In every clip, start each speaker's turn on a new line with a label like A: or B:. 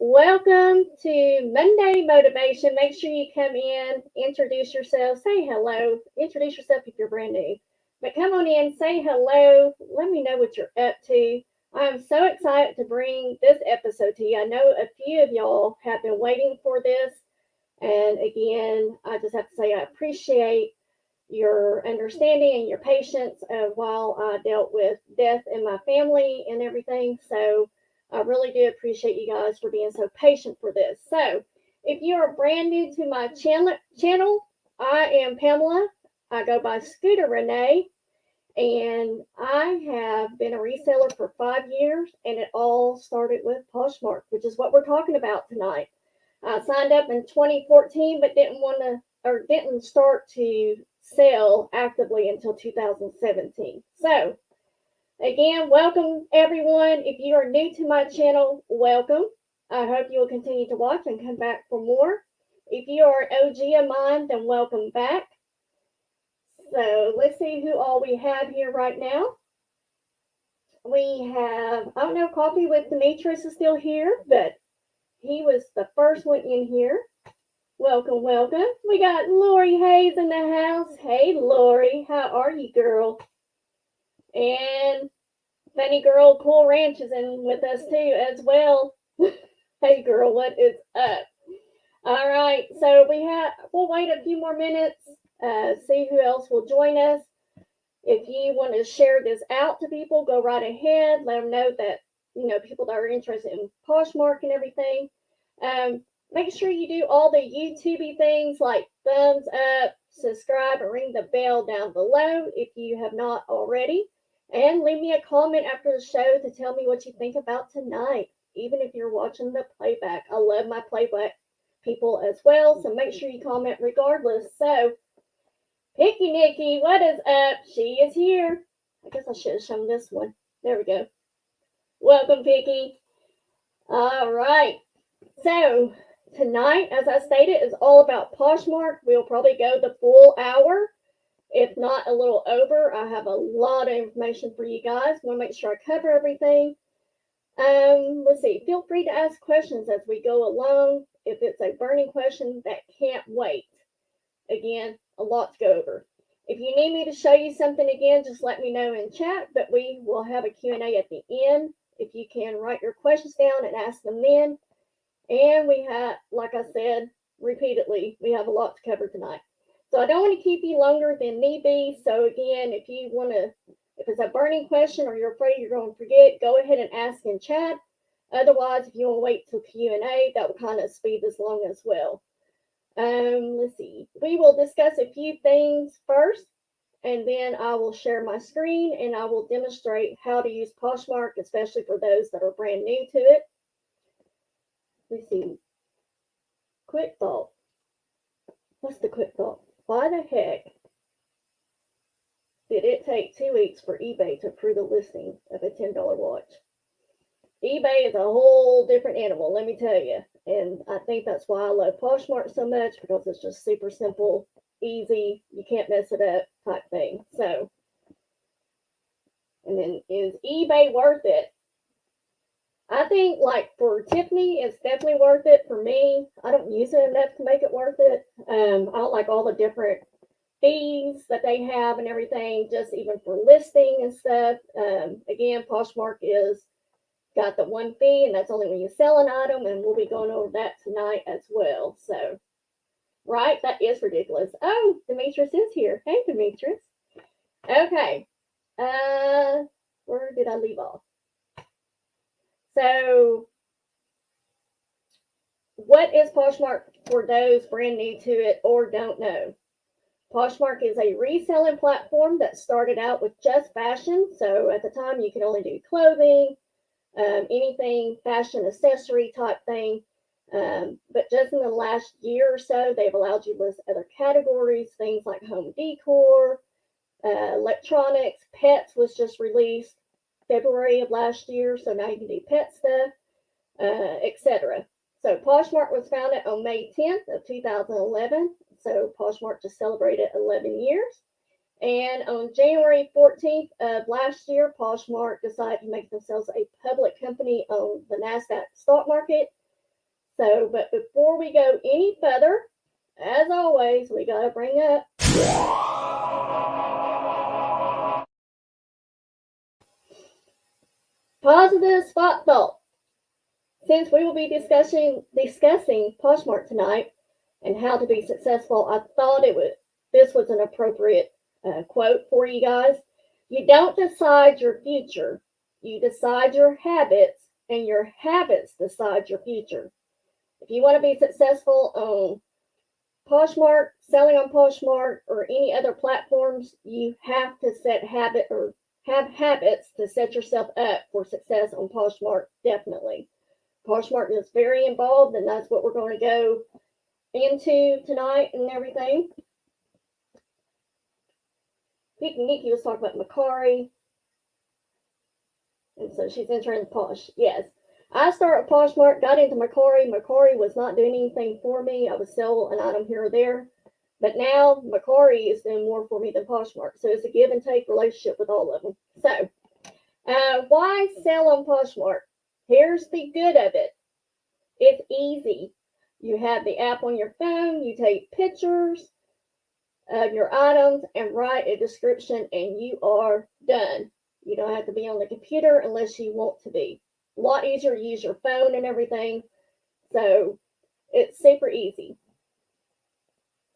A: Welcome to Monday Motivation. Make sure you come in, introduce yourself, say hello, introduce yourself if you're brand new. But come on in, say hello, let me know what you're up to. I'm so excited to bring this episode to you. I know a few of y'all have been waiting for this. And again, I just have to say I appreciate your understanding and your patience while I dealt with death in my family and everything. So I really do appreciate you guys for being so patient for this. So if you are brand new to my channel, I am Pamela. I go by Scooter Renee, and I have been a reseller for 5 years, and it all started with Poshmark, which is what we're talking about tonight. I signed up in 2014, but didn't start to sell actively until 2017. So again, welcome everyone. If you are new to my channel, welcome. I hope you will continue to watch and come back for more. If you are an OG of mine, then welcome back. So let's see who all we have here right now. We have, I don't know, Coffee with Demetrius is still here, but he was the first one in here. Welcome, welcome. We got Lori Hayes in the house. Hey, Lori, how are you, girl? And Funny Girl Cool Ranch is in with us too as well. Hey, girl, what is up? All right, so we'll wait a few more minutes, see who else will join us. If you want to share this out to people, go right ahead. Let them know that, people that are interested in Poshmark and everything. Make sure you do all the YouTubey things like thumbs up, subscribe, and ring the bell down below if you have not already. And leave me a comment after the show to tell me what you think about tonight, even if you're watching the playback. I love my playback people as well, so make sure you comment regardless. So, Picky Nikki, what is up? She is here. I guess I should have shown this one. There we go. Welcome, Picky. All right. So, tonight, as I stated, is all about Poshmark. We'll probably go the full hour, if not a little over. I have a lot of information for you guys. Want to make sure I cover everything. Let's see. Feel free to ask questions as we go along. If it's a burning question that can't wait. Again, a lot to go over. If you need me to show you something again, just let me know in chat, but we will have a Q&A at the end. If you can write your questions down and ask them then. And we have, like I said repeatedly, we have a lot to cover tonight. So I don't want to keep you longer than need be. So again, if it's a burning question or you're afraid you're going to forget, go ahead and ask in chat. Otherwise, if you want to wait till Q&A, that will kind of speed this along as well. Let's see. We will discuss a few things first, and then I will share my screen and I will demonstrate how to use Poshmark, especially for those that are brand new to it. Let's see. Quick thought. What's the quick thought? Why the heck did it take 2 weeks for eBay to approve the listing of a $10 watch? eBay is a whole different animal, let me tell you. And I think that's why I love Poshmark so much, because it's just super simple, easy, you can't mess it up type thing. So, and then is eBay worth it? I think, like, for Tiffany, it's definitely worth it. For me, I don't use it enough to make it worth it. I don't like all the different fees that they have and everything, just even for listing and stuff. Again, Poshmark is got the one fee, and that's only when you sell an item, and we'll be going over that tonight as well. So, right, that is ridiculous. Oh, Demetrius is here. Hey, Demetrius. Okay. Where did I leave off? So, what is Poshmark for those brand new to it or don't know? Poshmark is a reselling platform that started out with just fashion. So at the time, you could only do clothing, anything fashion accessory type thing. But just in the last year or so, they've allowed you to list other categories, things like home decor, electronics, pets was just released February of last year, so now you can do pet stuff, etc. So Poshmark was founded on May 10th of 2011. So Poshmark just celebrated 11 years. And on January 14th of last year, Poshmark decided to make themselves a public company on the NASDAQ stock market. So, but before we go any further, as always, we got to bring up positive spot thought. Since we will be discussing Poshmark tonight and how to be successful, I thought this was an appropriate quote for you guys. You don't decide your future. You decide your habits, and your habits decide your future. If you want to be successful on Poshmark, selling on Poshmark, or any other platforms, you have to have habits to set yourself up for success on Poshmark, definitely. Poshmark is very involved, and that's what we're going to go into tonight and everything. Nikki was talking about Macari, and so she's entering Posh. Yes, I started Poshmark, got into Macari. Macari was not doing anything for me. I would sell an item here or there, but now Macari is doing more for me than Poshmark. So it's a give and take relationship with all of them. So, why sell on Poshmark? Here's the good of it. It's easy. You have the app on your phone. You take pictures of your items and write a description, and you are done. You don't have to be on the computer unless you want to be. A lot easier to use your phone and everything. So it's super easy.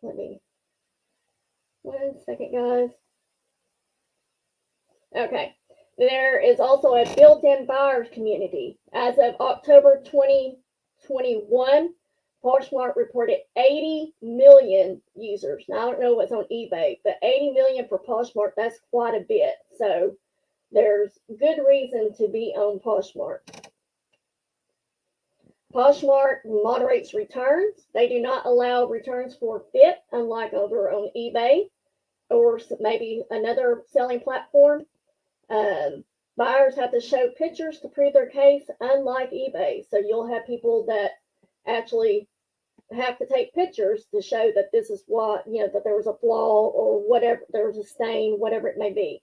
A: Let me, 1 second, guys. Okay. There is also a built-in buyers community. As of October 2021, Poshmark reported 80 million users. Now, I don't know what's on eBay, but 80 million for Poshmark, that's quite a bit. So there's good reason to be on Poshmark. Poshmark moderates returns. They do not allow returns forfeit, unlike over on eBay or maybe another selling platform. Buyers have to show pictures to prove their case, unlike eBay. So you'll have people that actually have to take pictures to show that this is what, that there was a flaw or whatever, there was a stain, whatever it may be.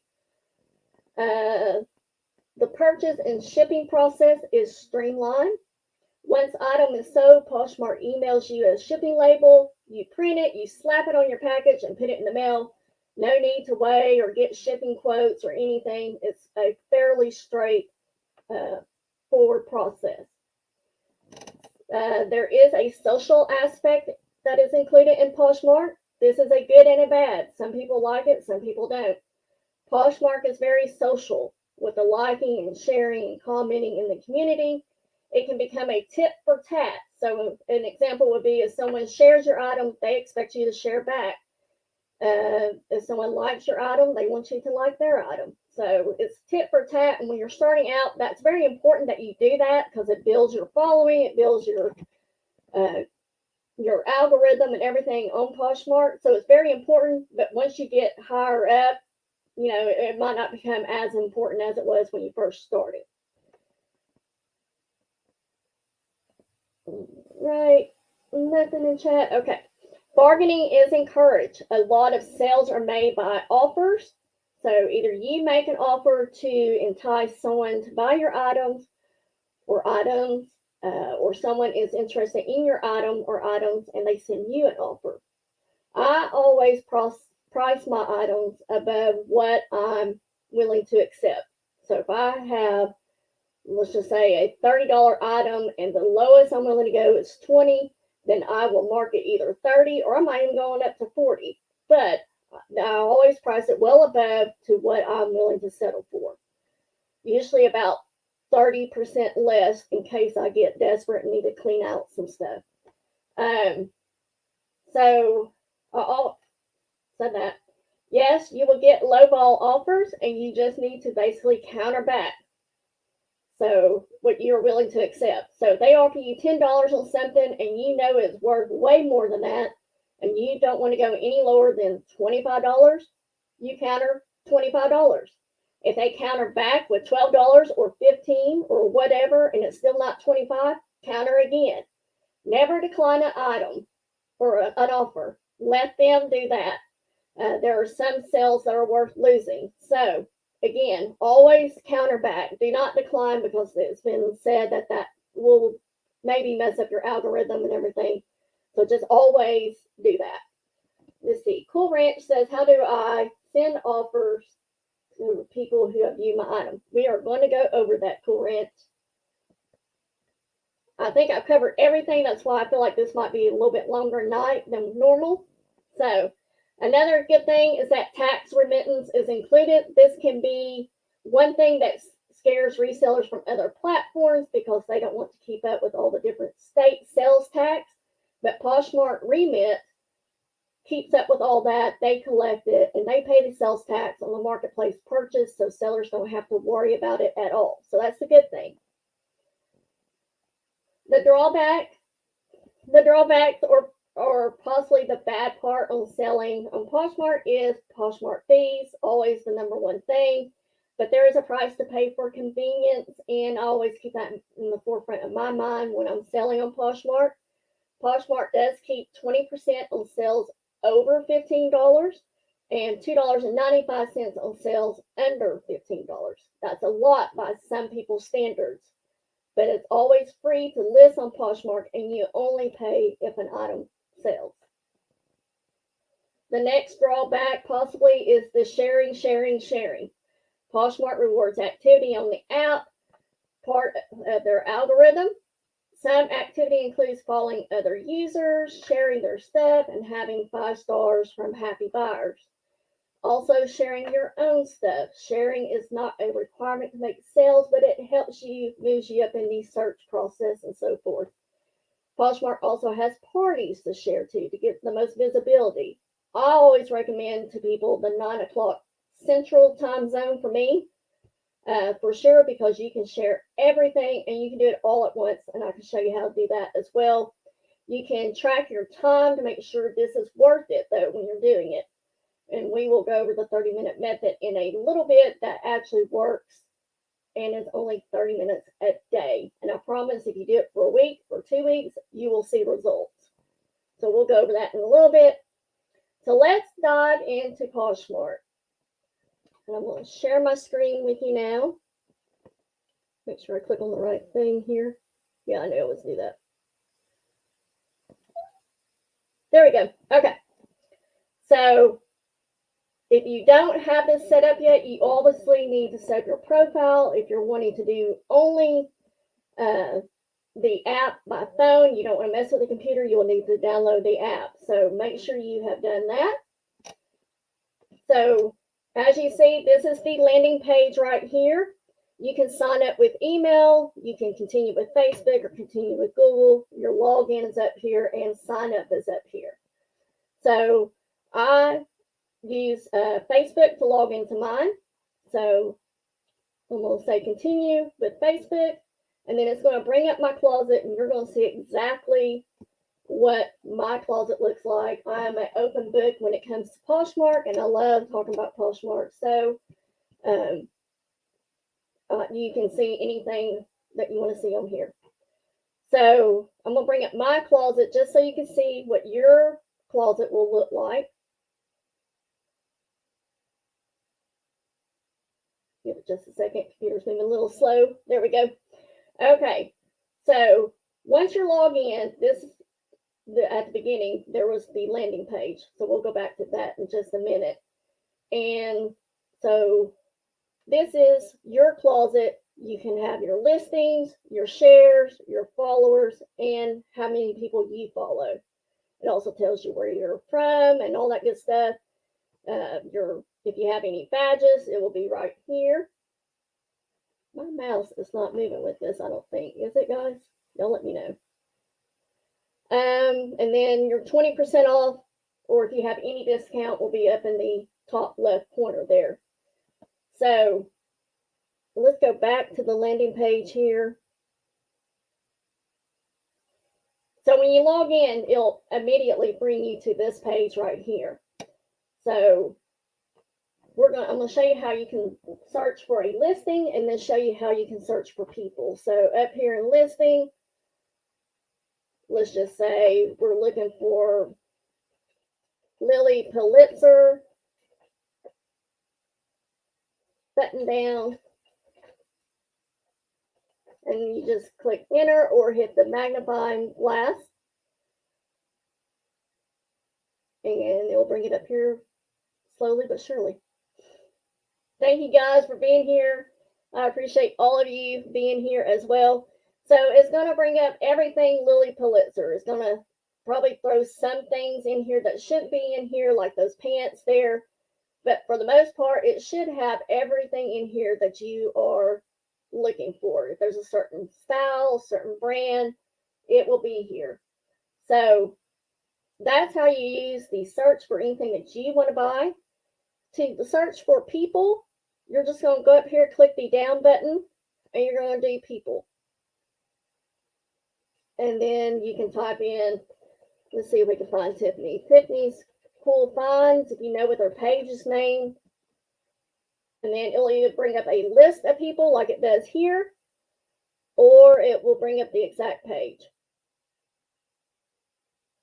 A: The purchase and shipping process is streamlined. Once item is sold, Poshmark emails you a shipping label. You print it, you slap it on your package and put it in the mail. No need to weigh or get shipping quotes or anything. It's a fairly straight forward process. There is a social aspect that is included in Poshmark. This is a good and a bad. Some people like it, some people don't. Poshmark is very social with the liking and sharing and commenting in the community. It can become a tit for tat. So an example would be if someone shares your item, they expect you to share back. If someone likes your item, they want you to like their item. So it's tit for tat. And when you're starting out, that's very important that you do that because it builds your following, it builds your algorithm and everything on Poshmark. So it's very important. But once you get higher up, it might not become as important as it was when you first started. Right, nothing in chat. Okay. Bargaining is encouraged. A lot of sales are made by offers. So either you make an offer to entice someone to buy your items, or someone is interested in your item or items and they send you an offer. I always price my items above what I'm willing to accept. So if I have, let's just say, a $30 item and the lowest I'm willing to go is $20, then I will mark it either $30 or I might even go on up to $40. But I always price it well above to what I'm willing to settle for. Usually about 30% less in case I get desperate and need to clean out some stuff. So I'll say that. Yes, you will get lowball offers and you just need to basically counter back. So what you're willing to accept. So if they offer you $10 on something and you know it's worth way more than that, and you don't want to go any lower than $25, you counter $25. If they counter back with $12 or $15 or whatever, and it's still not $25, counter again. Never decline an item or an offer. Let them do that. There are some sales that are worth losing. So again, always counter back. Do not decline because it's been said that will maybe mess up your algorithm and everything. So just always do that. Let's see. Cool Ranch says, how do I send offers to people who have viewed my item? We are going to go over that, Cool Ranch. I think I've covered everything. That's why I feel like this might be a little bit longer night than normal. So another good thing is that tax remittance is included. This can be one thing that scares resellers from other platforms because they don't want to keep up with all the different state sales tax. But Poshmark Remit keeps up with all that. They collect it and they pay the sales tax on the marketplace purchase, so sellers don't have to worry about it at all. So that's a good thing. The drawbacks or possibly the bad part on selling on Poshmark is Poshmark fees, always the number one thing. But there is a price to pay for convenience, and I always keep that in the forefront of my mind when I'm selling on Poshmark. Poshmark does keep 20% on sales over $15 and $2.95 on sales under $15. That's a lot by some people's standards, but it's always free to list on Poshmark, and you only pay if an item sells. The next drawback possibly is the sharing. Poshmark rewards activity on the app, part of their algorithm. Some activity includes following other users, sharing their stuff, and having 5 stars from happy buyers. Also, sharing your own stuff. Sharing is not a requirement to make sales, but it helps you, moves you up in the search process and so forth. Poshmark also has parties to share to get the most visibility. I always recommend to people the 9 o'clock Central time zone for me, for sure, because you can share everything and you can do it all at once, and I can show you how to do that as well. You can track your time to make sure this is worth it, though, when you're doing it. And we will go over the 30-minute method in a little bit that actually works, and it's only 30 minutes a day. And I promise if you do it for a week or 2 weeks, you will see results. So we'll go over that in a little bit. So let's dive into Poshmark. And I'm going to share my screen with you now. Make sure I click on the right thing here. Yeah, I know I always do that. There we go. Okay. So if you don't have this set up yet, you obviously need to set up your profile. If you're wanting to do only the app by phone, you don't want to mess with the computer, you will need to download the app. So make sure you have done that. So as you see, this is the landing page right here. You can sign up with email. You can continue with Facebook or continue with Google. Your login is up here and sign up is up here. So I use Facebook to log into mine. So I'm going to say continue with Facebook, and then it's going to bring up my closet, and you're going to see exactly what my closet looks like. I am an open book when it comes to Poshmark, and I love talking about Poshmark. So you can see anything that you want to see on here. So I'm going to bring up my closet just so you can see what your closet will look like. Give it just a second. Computer's moving a little slow. There we go. Okay. So once you're logged in, at the beginning, there was the landing page. So we'll go back to that in just a minute. And so this is your closet. You can have your listings, your shares, your followers, and how many people you follow. It also tells you where you're from and all that good stuff. If you have any badges, it will be right here. My mouse is not moving with this, I don't think. Is it, guys? Y'all let me know. And then your 20% off, or if you have any discount, will be up in the top left corner there. So let's go back to the landing page here. So when you log in, it'll immediately bring you to this page right here. So I'm going to show you how you can search for a listing, and then show you how you can search for people. So up here in listing, let's just say we're looking for Lily Pulitzer button down. and you just click enter or hit the magnifying glass, and it'll bring it up here slowly but surely. Thank you guys for being here. I appreciate all of you being here as well. So it's going to bring up everything Lily Pulitzer. It's going to probably throw some things in here that shouldn't be in here, like those pants there. But for the most part, it should have everything in here that you are looking for. If there's a certain style, certain brand, it will be here. So that's how you use the search for anything that you want to buy. To the search for people, you're just going to go up here, click the down button, and you're going to do people. And then you can type in, let's see if we can find Tiffany. Tiffany's Cool Finds, if you know what their page is named. And then it'll either bring up a list of people like it does here, or it will bring up the exact page,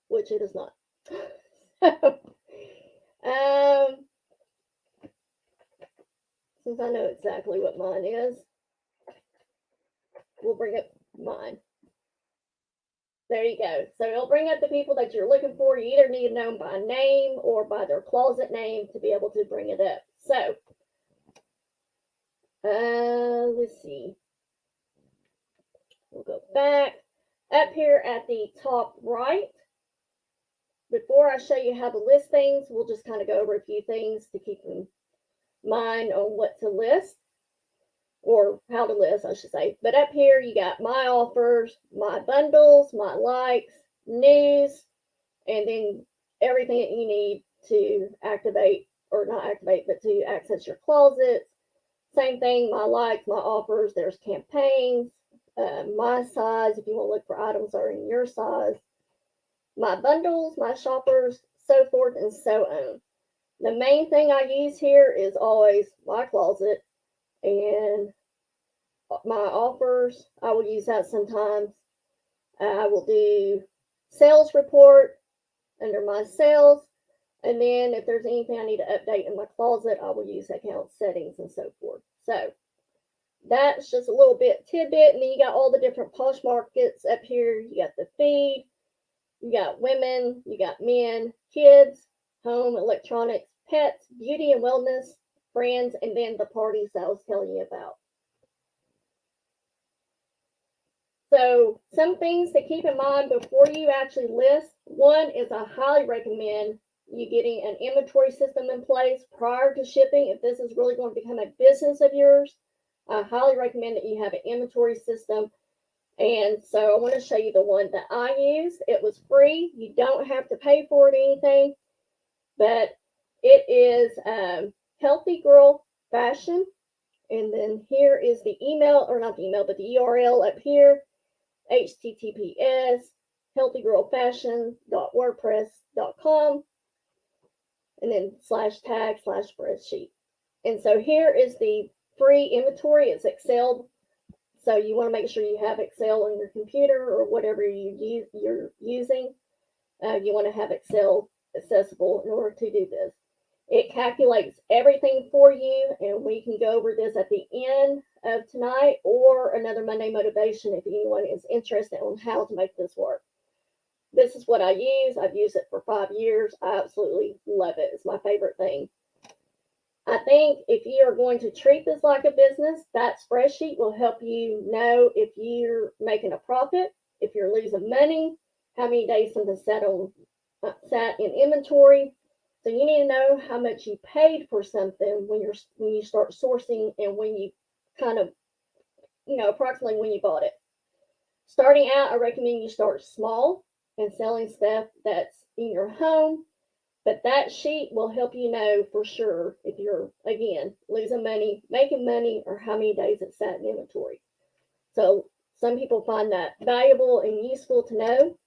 A: which it is not. Since I know exactly what mine is, we'll bring up mine. There you go. So it'll bring up the people that you're looking for. You either need to know them by name or by their closet name to be able to bring it up. So, let's see. We'll go back. Up here at the top right, before I show you how to list things, we'll just kind of go over a few things to keep in mind on what to list, or how to list, I should say. But up here, you got my offers, my bundles, my likes, news, and then everything that you need to activate, or not activate, but to access your closets. Same thing, my likes, my offers, there's campaigns, my size, if you want to look for items that are in your size, my bundles, my shoppers, so forth and so on. The main thing I use here is always my closet and my offers. I will use that sometimes. I will do sales report under my sales. And then if there's anything I need to update in my closet, I will use account settings and so forth. So that's just a little bit tidbit. And then you got all the different Posh markets up here. You got the feed, you got women, you got men, kids, home, electronics, pets, beauty and wellness, brands, and then the parties that I was telling you about. So some things to keep in mind before you actually list. One is I highly recommend you getting an inventory system in place prior to shipping. If this is really going to become a business of yours, I highly recommend that you have an inventory system. And so I want to show you the one that I used. It was free. You don't have to pay for it or anything, but it is Healthy Girl Fashion. And then here is the email, or not the email, but the URL up here, https healthygirlfashion.wordpress.com, and then /tag/spreadsheet. And so here is the free inventory. It's Excel. So you want to make sure you have Excel on your computer or whatever you're using. You want to have Excel accessible in order to do this. It calculates everything for you, and we can go over this at the end of tonight or another Monday motivation if anyone is interested on how to make this work. This is what I use. I've used it for 5 years. I absolutely love it. It's my favorite thing. I think if you are going to treat this like a business, that spreadsheet will help you know if you're making a profit, if you're losing money, how many days something sat in inventory. So you need to know how much you paid for something when you start sourcing, and when you kind of, approximately when you bought it. Starting out, I recommend you start small and selling stuff that's in your home. But that sheet will help you know for sure if you're, again, losing money, making money, or how many days it sat in inventory. So some people find that valuable and useful to know.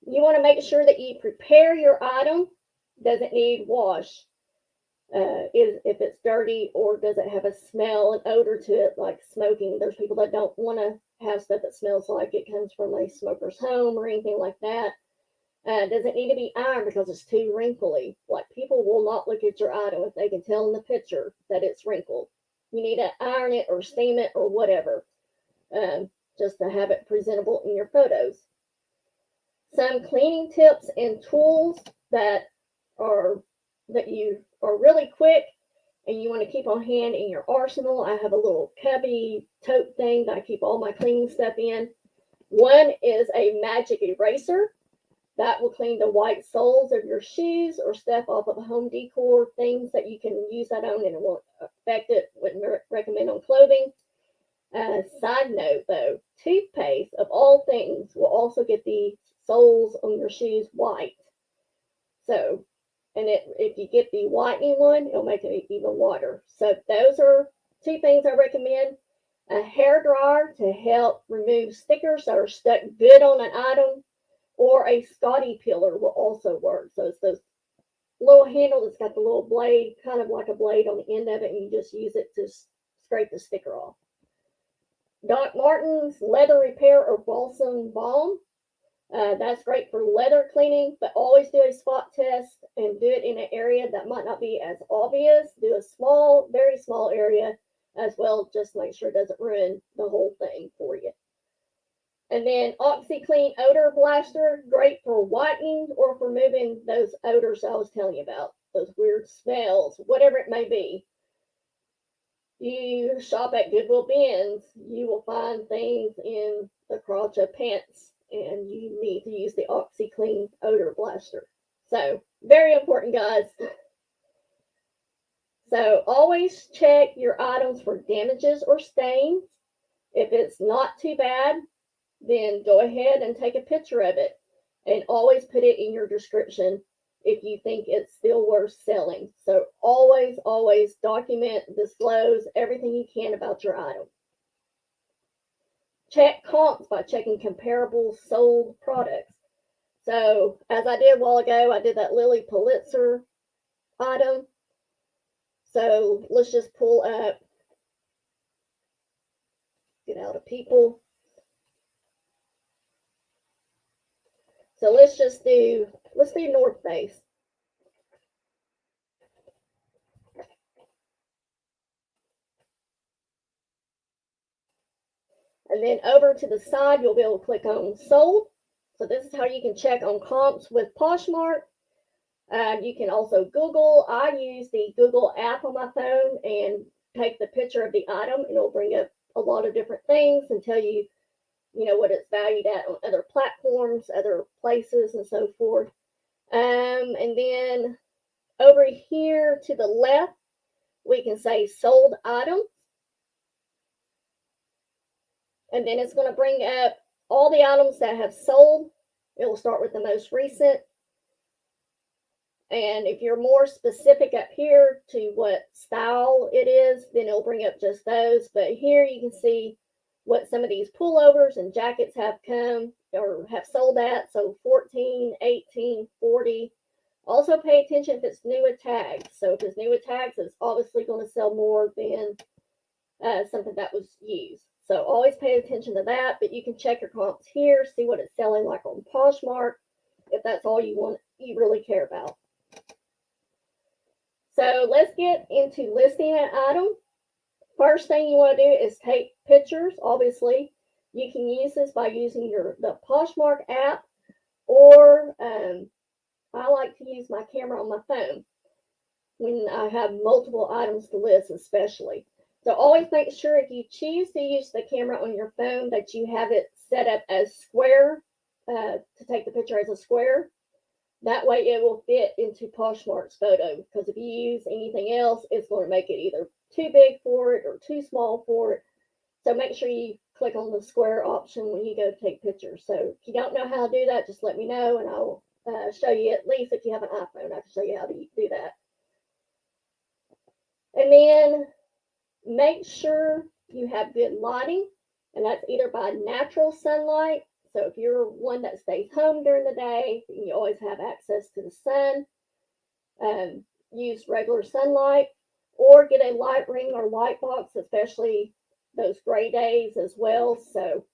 A: You want to make sure that you prepare your item. Does it need wash? If it's dirty, or does it have a smell and odor to it, like smoking? There's people that don't want to have stuff that smells like it comes from a smoker's home or anything like that. Does it need to be ironed because it's too wrinkly? Like, people will not look at your item if they can tell in the picture that it's wrinkled. you need to iron it or steam it or whatever, just to have it presentable in your photos. Some cleaning tips and tools that you are really quick and you want to keep on hand in your arsenal. I have a little cubby tote thing that I keep all my cleaning stuff in. One is a magic eraser that will clean the white soles of your shoes or stuff off of home decor things that you can use that on, and it won't affect it. Wouldn't recommend on clothing. Side note though, toothpaste of all things will also get the soles on your shoes white. So, and if you get the whitening one, it'll make it even whiter. So those are two things I recommend. A hair dryer to help remove stickers that are stuck good on an item, or a Scotty peeler will also work. So it's those little handle that's got the little blade, kind of like a blade on the end of it, and you just use it to scrape the sticker off. Doc Martens leather repair or balsam balm. That's great for leather cleaning, but always do a spot test and do it in an area that might not be as obvious. Do a small, very small area as well, just to make sure it doesn't ruin the whole thing for you. And then OxiClean Odor Blaster, great for whitening or for removing those odors I was telling you about, those weird smells, whatever it may be. You shop at Goodwill bins, you will find things in the crotch of pants, and you need to use the OxiClean Odor Blaster. So, very important, guys. So, always check your items for damages or stains. If it's not too bad, then go ahead and take a picture of it, and always put it in your description if you think it's still worth selling. So always, always document, disclose everything you can about your item. Check comps by checking comparable sold products. So as I did a while ago, I did that Lily Pulitzer item. So let's just pull up, get out of people. So let's do North Face. And then over to the side, you'll be able to click on sold. So this is how you can check on comps with Poshmark. You can also Google. I use the Google app on my phone and take the picture of the item, and it'll bring up a lot of different things and tell you, what it's valued at on other platforms, other places, and so forth. And then over here to the left, we can say sold item. And then it's going to bring up all the items that have sold. It will start with the most recent. And if you're more specific up here to what style it is, then it'll bring up just those. But here you can see what some of these pullovers and jackets have come or have sold at. So 14, 18, 40. Also pay attention if it's new with tags. So if it's new with tags, it's obviously going to sell more than something that was used. So always pay attention to that. But you can check your comps here, see what it's selling like on Poshmark, if that's all you really care about. So let's get into listing an item. First thing you want to do is take pictures. Obviously, you can use this by using the Poshmark app, or I like to use my camera on my phone when I have multiple items to list, especially. So always make sure if you choose to use the camera on your phone that you have it set up as square, to take the picture as a square. That way it will fit into Poshmark's photo, because if you use anything else, it's going to make it either too big for it or too small for it. So make sure you click on the square option when you go to take pictures. So if you don't know how to do that, just let me know, and I'll show you, at least if you have an iPhone, I can show you how to do that. And then make sure you have good lighting, and that's either by natural sunlight. So if you're one that stays home during the day, you always have access to the sun, use regular sunlight, or get a light ring or light box, especially those gray days as well. So,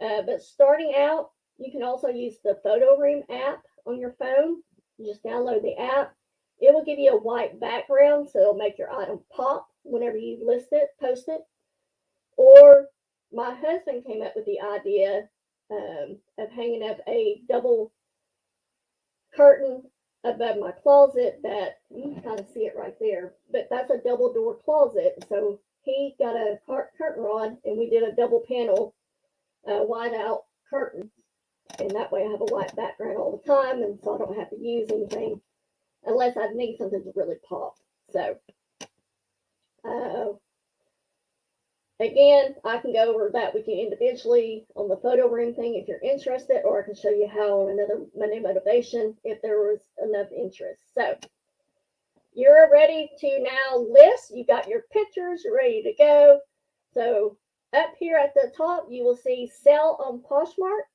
A: but starting out, you can also use the Photo Room app on your phone. You just download the app. It will give you a white background, so it'll make your item pop. whenever you list it, post it. Or my husband came up with the idea of hanging up a double curtain above my closet that you can kind of see it right there, but that's a double door closet. So he got a curtain rod and we did a double panel wide out curtain, and that way I have a white background all the time, and so I don't have to use anything unless I need something to really pop. So again, I can go over that with you individually on the photo room thing if you're interested, or I can show you how on another Monday Motivation if there was enough interest. So you're ready to now list. You got your pictures, you're ready to go. So up here at the top, you will see sell on Poshmark.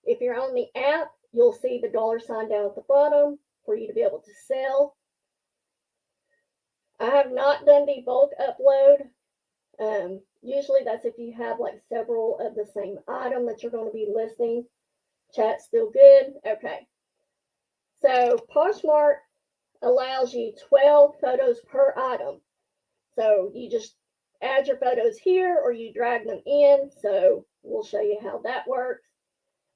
A: If you're on the app, you'll see the $sign down at the bottom for you to be able to sell. I have not done the bulk upload. Usually that's if you have like several of the same item that you're going to be listing. Chat's still good. Okay. So Poshmark allows you 12 photos per item. So you just add your photos here or you drag them in. So we'll show you how that works.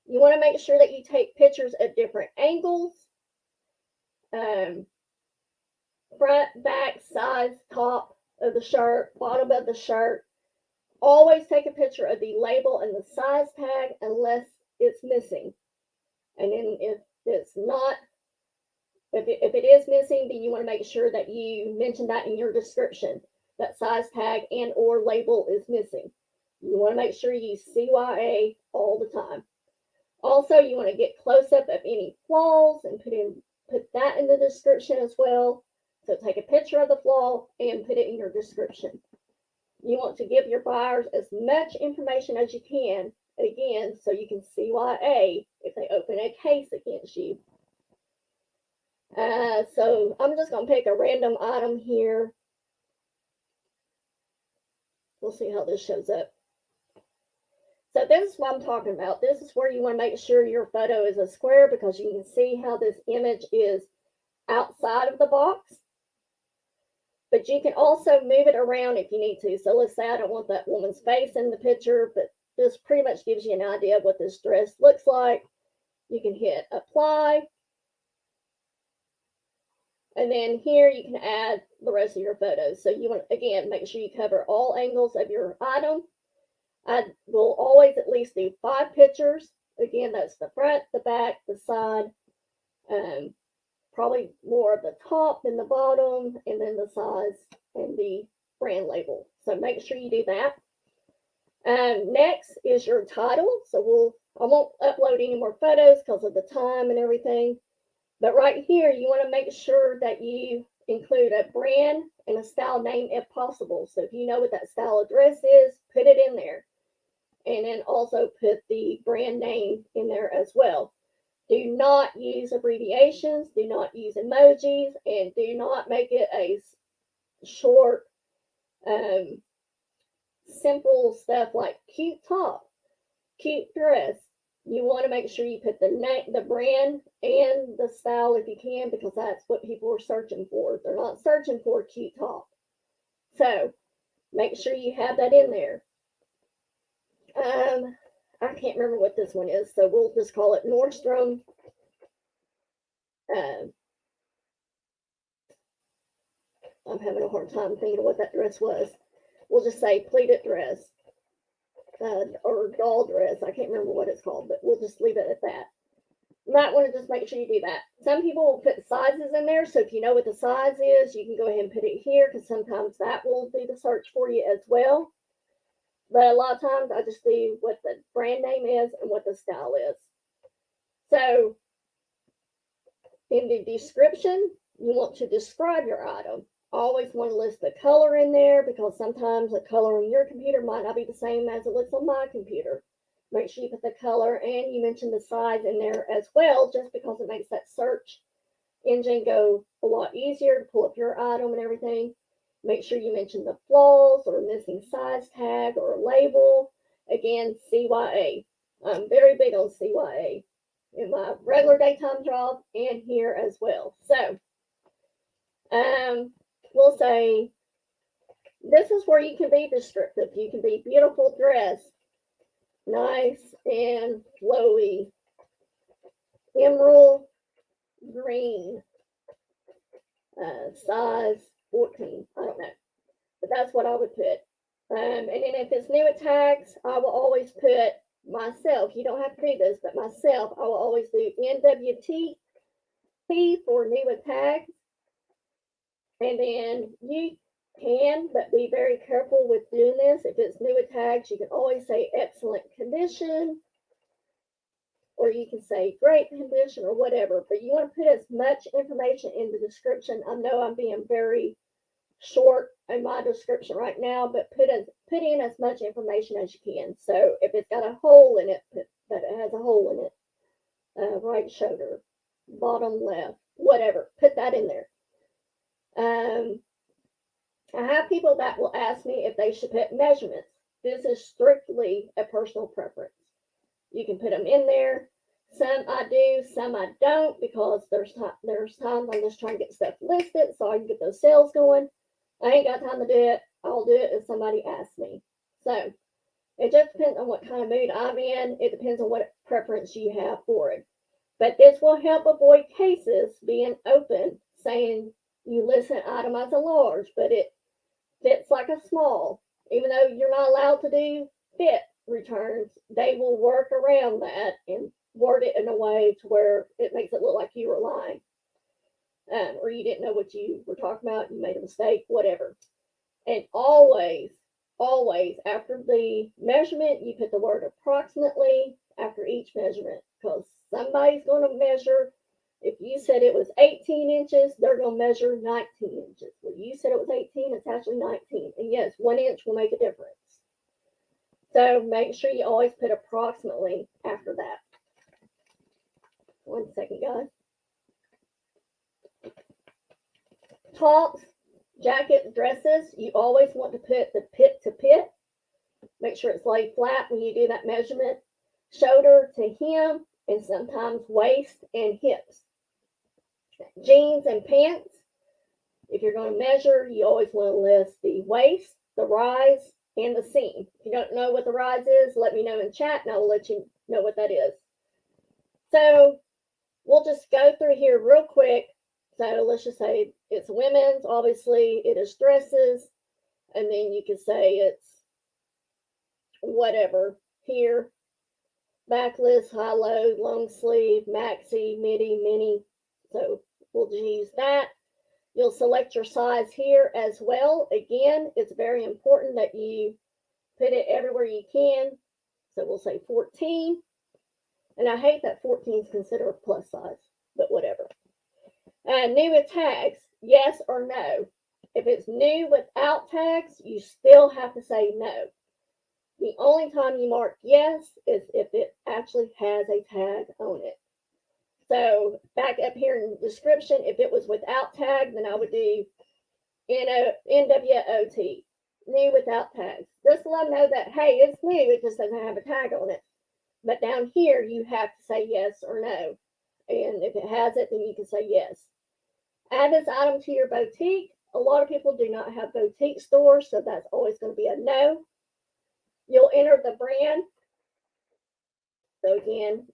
A: You want to make sure that you take pictures at different angles. Front, back, sides, top of the shirt, bottom of the shirt. Always take a picture of the label and the size tag unless it's missing. And then if it's not, if it is missing, then you want to make sure that you mention that in your description, that size tag and or label is missing. You want to make sure you CYA all the time. Also, you want to get close up of any flaws and put that in the description as well. So take a picture of the flaw and put it in your description. You want to give your buyers as much information as you can, again, so you can CYA if they open a case against you. So I'm just going to pick a random item here. We'll see how this shows up. So this is what I'm talking about. This is where you want to make sure your photo is a square because you can see how this image is outside of the box. But you can also move it around if you need to. So let's say I don't want that woman's face in the picture, but this pretty much gives you an idea of what this dress looks like. You can hit apply. And then here you can add the rest of your photos. So you want, again, make sure you cover all angles of your item. I will always at least do 5 pictures. Again, that's the front, the back, the side, probably more of the top than the bottom, and then the size and the brand label. So make sure you do that. Next is your title. So I won't upload any more photos because of the time and everything. But right here, you want to make sure that you include a brand and a style name if possible. So if you know what that style of dress is, put it in there. And then also put the brand name in there as well. Do not use abbreviations, do not use emojis, and do not make it a short, simple stuff like cute top, cute dress. You want to make sure you put the name, the brand, and the style if you can, because that's what people are searching for. They're not searching for a cute top. So make sure you have that in there. I can't remember what this one is, so we'll just call it Nordstrom. I'm having a hard time thinking of what that dress was. We'll just say pleated dress or doll dress. I can't remember what it's called, but we'll just leave it at that. You might want to just make sure you do that. Some people will put sizes in there, so if you know what the size is, you can go ahead and put it here because sometimes that will do the search for you as well. But a lot of times I just do what the brand name is and what the style is. So in the description, you want to describe your item. Always want to list the color in there because sometimes the color on your computer might not be the same as it looks on my computer. Make sure you put the color and you mention the size in there as well, just because it makes that search engine go a lot easier to pull up your item and everything. Make sure you mention the flaws or missing size tag or label. Again, CYA. I'm very big on CYA in my regular daytime job and here as well. So, we'll say this is where you can be descriptive. You can be beautiful dress, nice and flowy, emerald green, size 14. I don't know, but that's what I would put. And then if it's new at tags, I will always put myself. You don't have to do this, but myself, I will always do NWT for new at tags. And then you can, but be very careful with doing this. If it's new at tags, you can always say excellent condition, or you can say great condition or whatever. But you want to put as much information in the description. I know I'm being very short in my description right now, but put in as much information as you can. So if it's got a hole in it, put that it has a hole in it, right shoulder, bottom left, whatever, put that in there. I have people that will ask me if they should put measurements. This is strictly a personal preference. You can put them in there. Some I do, some I don't, because there's times I'm just trying to get stuff listed so I can get those sales going. I ain't got time to do it. I'll do it if somebody asks me. So it just depends on what kind of mood I'm in. It depends on what preference you have for it. But this will help avoid cases being open saying you list an item as a large, but it fits like a small. Even though you're not allowed to do fit returns, they will work around that and word it in a way to where it makes it look like you were lying. Or you didn't know what you were talking about, you made a mistake, whatever. And always, after the measurement, you put the word approximately after each measurement, because somebody's going to measure. If you said it was 18 inches, they're going to measure 19 inches. Well, you said it was 18, it's actually 19. And yes, 1 inch will make a difference. So make sure you always put approximately after that. 1 second, guys. Tops, jacket, dresses, you always want to put the pit to pit. Make sure it's laid flat when you do that measurement. Shoulder to hem, and sometimes waist and hips. Jeans and pants, if you're going to measure, you always want to list the waist, the rise, and the seam. If you don't know what the rise is, let me know in chat and I will let you know what that is. So we'll just go through here real quick. So let's just say it's women's, obviously it is dresses, and then you can say it's whatever here, backless, high-low, long sleeve, maxi, midi, mini. So we'll just use that. You'll select your size here as well. Again, it's very important that you put it everywhere you can. So we'll say 14. And I hate that 14 is considered a plus size, but whatever. New with tags, yes or no. If it's new without tags, you still have to say no. The only time you mark yes is if it actually has a tag on it. So back up here in the description, if it was without tag, then I would do NWOT, new without tags. Just to let them know that, hey, it's new, it just doesn't have a tag on it. But down here, you have to say yes or no. And if it has it, then you can say yes. Add this item to your boutique. A lot of people do not have boutique stores, so that's always going to be a no. You'll enter the brand. So again,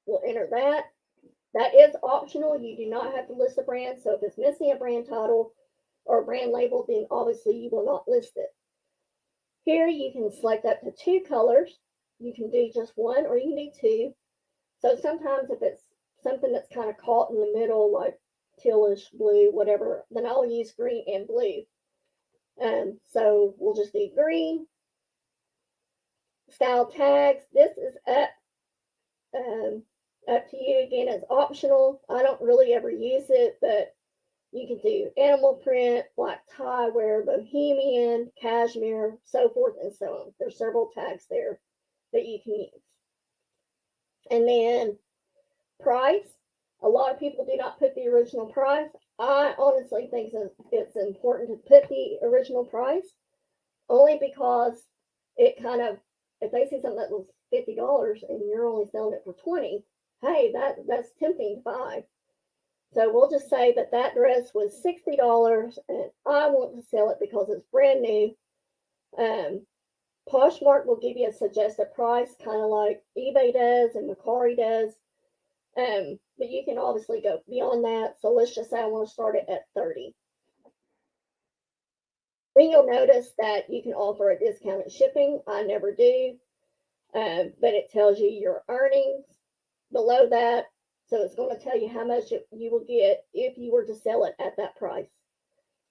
A: we'll enter that. That is optional. You do not have to list the brand. So if it's missing a brand title or a brand label, then obviously you will not list it. Here you can select up to 2 colors. You can do just one or you can do 2. So sometimes if it's something that's kind of caught in the middle, like tealish blue, whatever, then I'll use green and blue. So we'll just do green. Style tags, this is up to you. Again, it's optional. I don't really ever use it, but you can do animal print, black tie wear, bohemian, cashmere, so forth and so on. There's several tags there that you can use. And then price. A lot of people do not put the original price. I honestly think it's important to put the original price, only because it kind of, if they see something that was $50 and you're only selling it for $20, hey, that's tempting to buy. So we'll just say that dress was $60 and I want to sell it because it's brand new Poshmark will give you a suggested price, kind of like eBay does and Mercari does. But you can obviously go beyond that. So let's just say I want to start it at 30. Then you'll notice that you can offer a discounted shipping. I never do, but it tells you your earnings below that. So it's going to tell you how much you will get if you were to sell it at that price.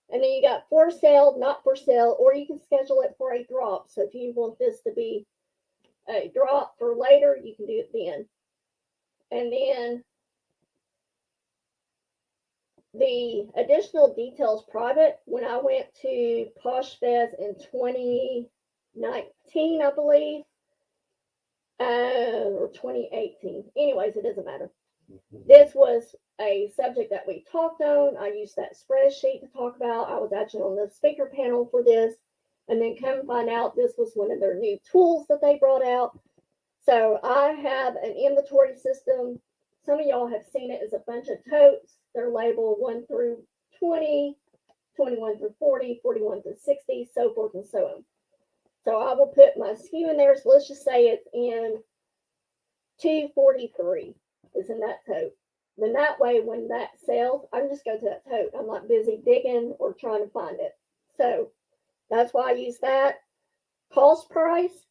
A: And then you got for sale, not for sale, or you can schedule it for a drop. So if you want this to be a drop for later, you can do it then. And then the additional details private. When I went to Posh Fest in 2019, I believe, or 2018. Anyways, it doesn't matter. This was a subject that we talked on. I used that spreadsheet to talk about. I was actually on the speaker panel for this. And then come find out this was one of their new tools that they brought out. So I have an inventory system. Some of y'all have seen it as a bunch of totes. They're labeled 1 through 20, 21 through 40, 41 through 60, so forth and so on. So I will put my SKU in there. So let's just say it's in 243. It's in that tote. Then that way, when that sells, I can just go to that tote. I'm not busy digging or trying to find it. So that's why I use that. Cost price,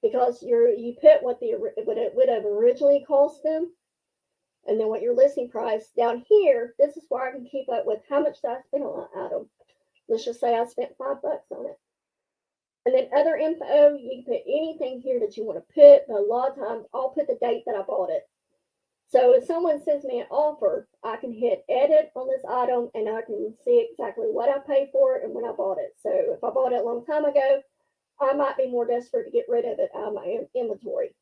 A: because you put what it would have originally cost them, and then what your listing price. Down here, this is where I can keep up with how much I spent on an item. Let's just say I spent $5 on it. And then other info, you can put anything here that you want to put, but a lot of times I'll put the date that I bought it. So if someone sends me an offer, I can hit edit on this item and I can see exactly what I paid for it and when I bought it. So if I bought it a long time ago, I might be more desperate to get rid of it out of my inventory.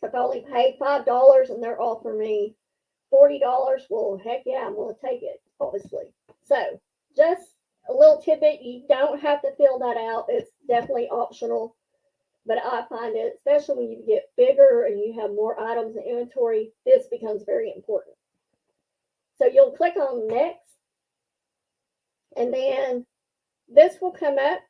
A: If I only paid $5 and they're offering me $40, well, heck yeah, I'm going to take it, obviously. So just a little tidbit, you don't have to fill that out. It's definitely optional. But I find it, especially when you get bigger and you have more items in inventory, this becomes very important. So you'll click on next, and then this will come up.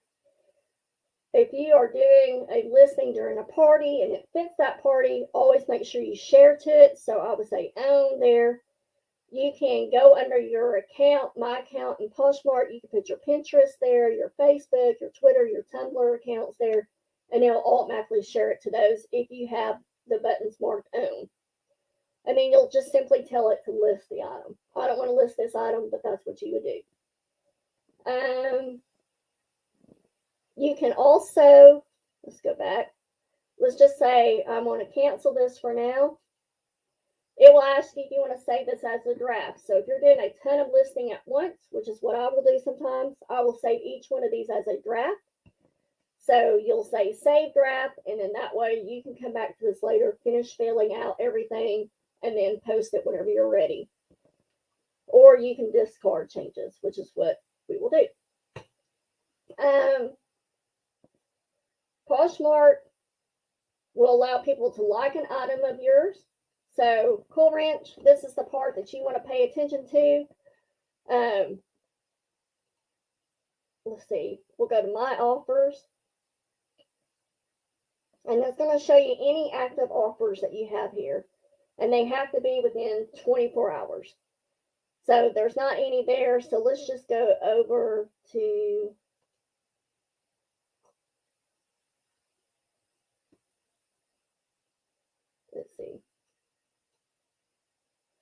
A: If you are doing a listing during a party and it fits that party, always make sure you share to it. So I would say own there. You can go under your account, my account in Poshmark. You can put your Pinterest there, your Facebook, your Twitter, your Tumblr accounts there. And it'll automatically share it to those if you have the buttons marked own. And then you'll just simply tell it to list the item. I don't want to list this item, but that's what you would do. You can also, let's go back. Let's just say I want to cancel this for now. It will ask you if you want to save this as a draft. So if you're doing a ton of listing at once, which is what I will do sometimes, I will save each one of these as a draft. So you'll say save draft, and then that way you can come back to this later, finish filling out everything, and then post it whenever you're ready. Or you can discard changes, which is what we will do. Poshmark will allow people to like an item of yours. So Cool Ranch, this is the part that you want to pay attention to. Let's see, we'll go to my offers. And that's going to show you any active offers that you have here. And they have to be within 24 hours. So there's not any there. So let's just go over to let's see.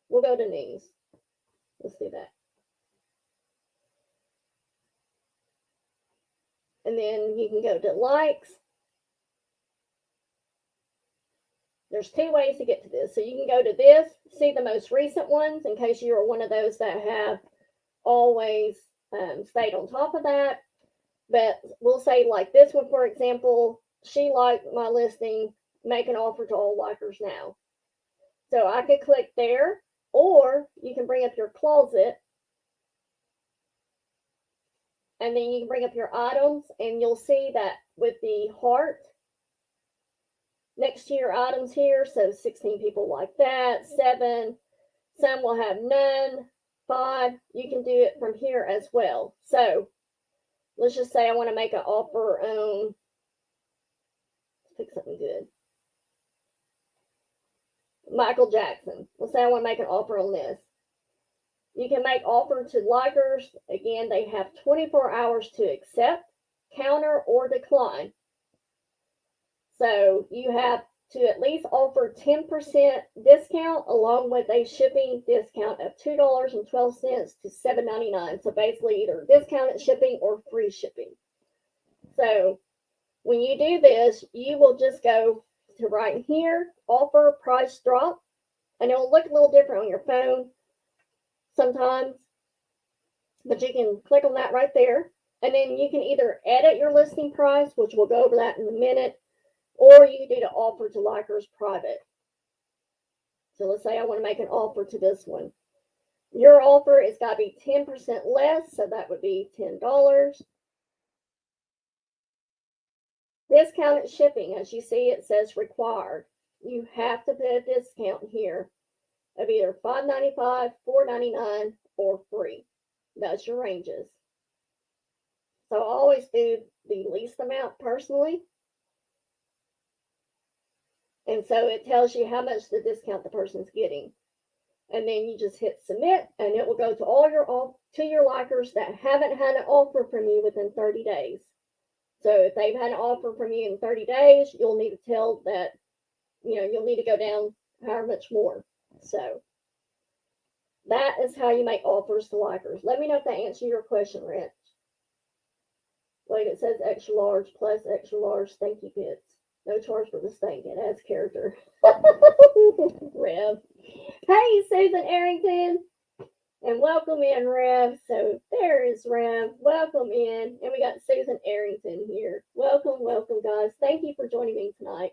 A: We'll go to news. Let's do that. And then you can go to likes. There's two ways to get to this. So you can go to this, see the most recent ones in case you're one of those that have always stayed on top of that. But we'll say like this one, for example, she liked my listing, make an offer to all likers now. So I could click there, or you can bring up your closet. And then you can bring up your items, and you'll see that with the heart next to your items here. So 16 people like that, 7, some will have none, 5. You can do it from here as well. So let's just say I want to make an offer on, let's pick something good. Michael Jackson. Let's say I want to make an offer on this. You can make offer to likers. Again, they have 24 hours to accept, counter, or decline. So you have to at least offer 10% discount along with a shipping discount of $2.12 to $7.99. So basically either discounted shipping or free shipping. So when you do this, you will just go to right here, offer price drop, and it will look a little different on your phone sometimes, but you can click on that right there, and then you can either edit your listing price, which we'll go over that in a minute, or you do the offer to likers private. So let's say I want to make an offer to this one. Your offer is got to be 10% less, so that would be $10. Discounted shipping, as you see, it says required. You have to put a discount here of either $5.95, $4.99, or free. That's your ranges. So I always do the least amount personally. And so it tells you how much the discount the person's getting. And then you just hit submit, and it will go to all your likers that haven't had an offer from you within 30 days. So if they've had an offer from you in 30 days, you'll need to tell that, you'll need to go down however much more. So that is how you make offers to likers. Let me know if that answers your question, Rich. Wait, it says extra large plus extra large stanky pits. No charge for the stank. It adds character. Rev. Hey, Susan Arrington. And welcome in, Rev. So there is Rev. Welcome in. And we got Susan Arrington here. Welcome, guys. Thank you for joining me tonight.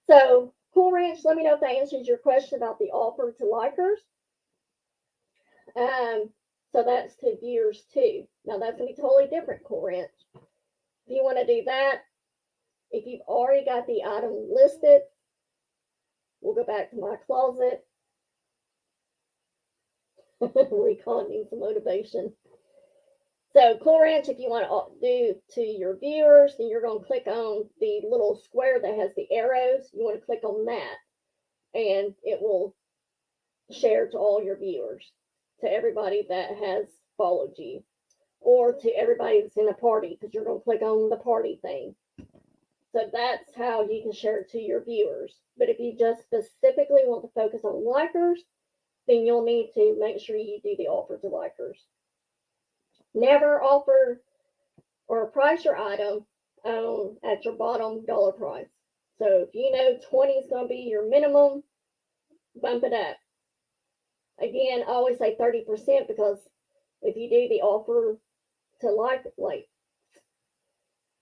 A: So, Cool Ranch, let me know if that answers your question about the offer to likers. So that's to viewers too. Now that's going to be totally different, Cool Ranch. If you want to do that, if you've already got the item listed, we'll go back to my closet. Recalling some motivation. So Cool Ranch, if you want to do to your viewers, then you're going to click on the little square that has the arrows. You want to click on that, and it will share to all your viewers, to everybody that has followed you, or to everybody that's in a party, because you're going to click on the party thing. So that's how you can share it to your viewers. But if you just specifically want to focus on likers, then you'll need to make sure you do the offer to likers. Never offer or price your item at your bottom dollar price. So if you know 20 is going to be your minimum, bump it up. Again, I always say 30% because if you do the offer to like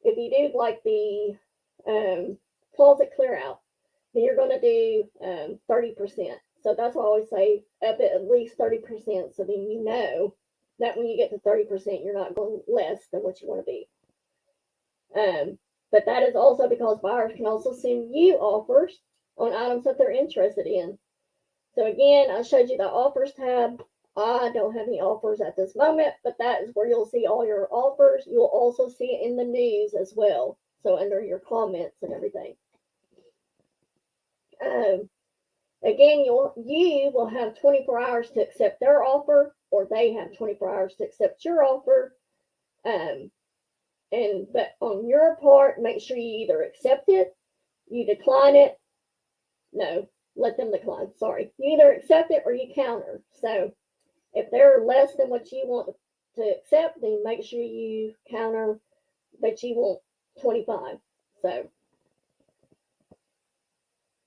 A: if you do like the closet clear out, then you're going to do 30%. So that's why I always say up at least 30%. So then you know that when you get to 30%, you're not going less than what you want to be. But that is also because buyers can also send you offers on items that they're interested in. So again, I showed you the offers tab. I don't have any offers at this moment, but that is where you'll see all your offers. You'll also see it in the news as well. So under your comments and everything. Again, you will have 24 hours to accept their offer, or they have 24 hours to accept your offer. But on your part, make sure you either accept it, you decline it. No, let them decline. Sorry. You either accept it or you counter. So if they're less than what you want to accept, then make sure you counter that you want 25. So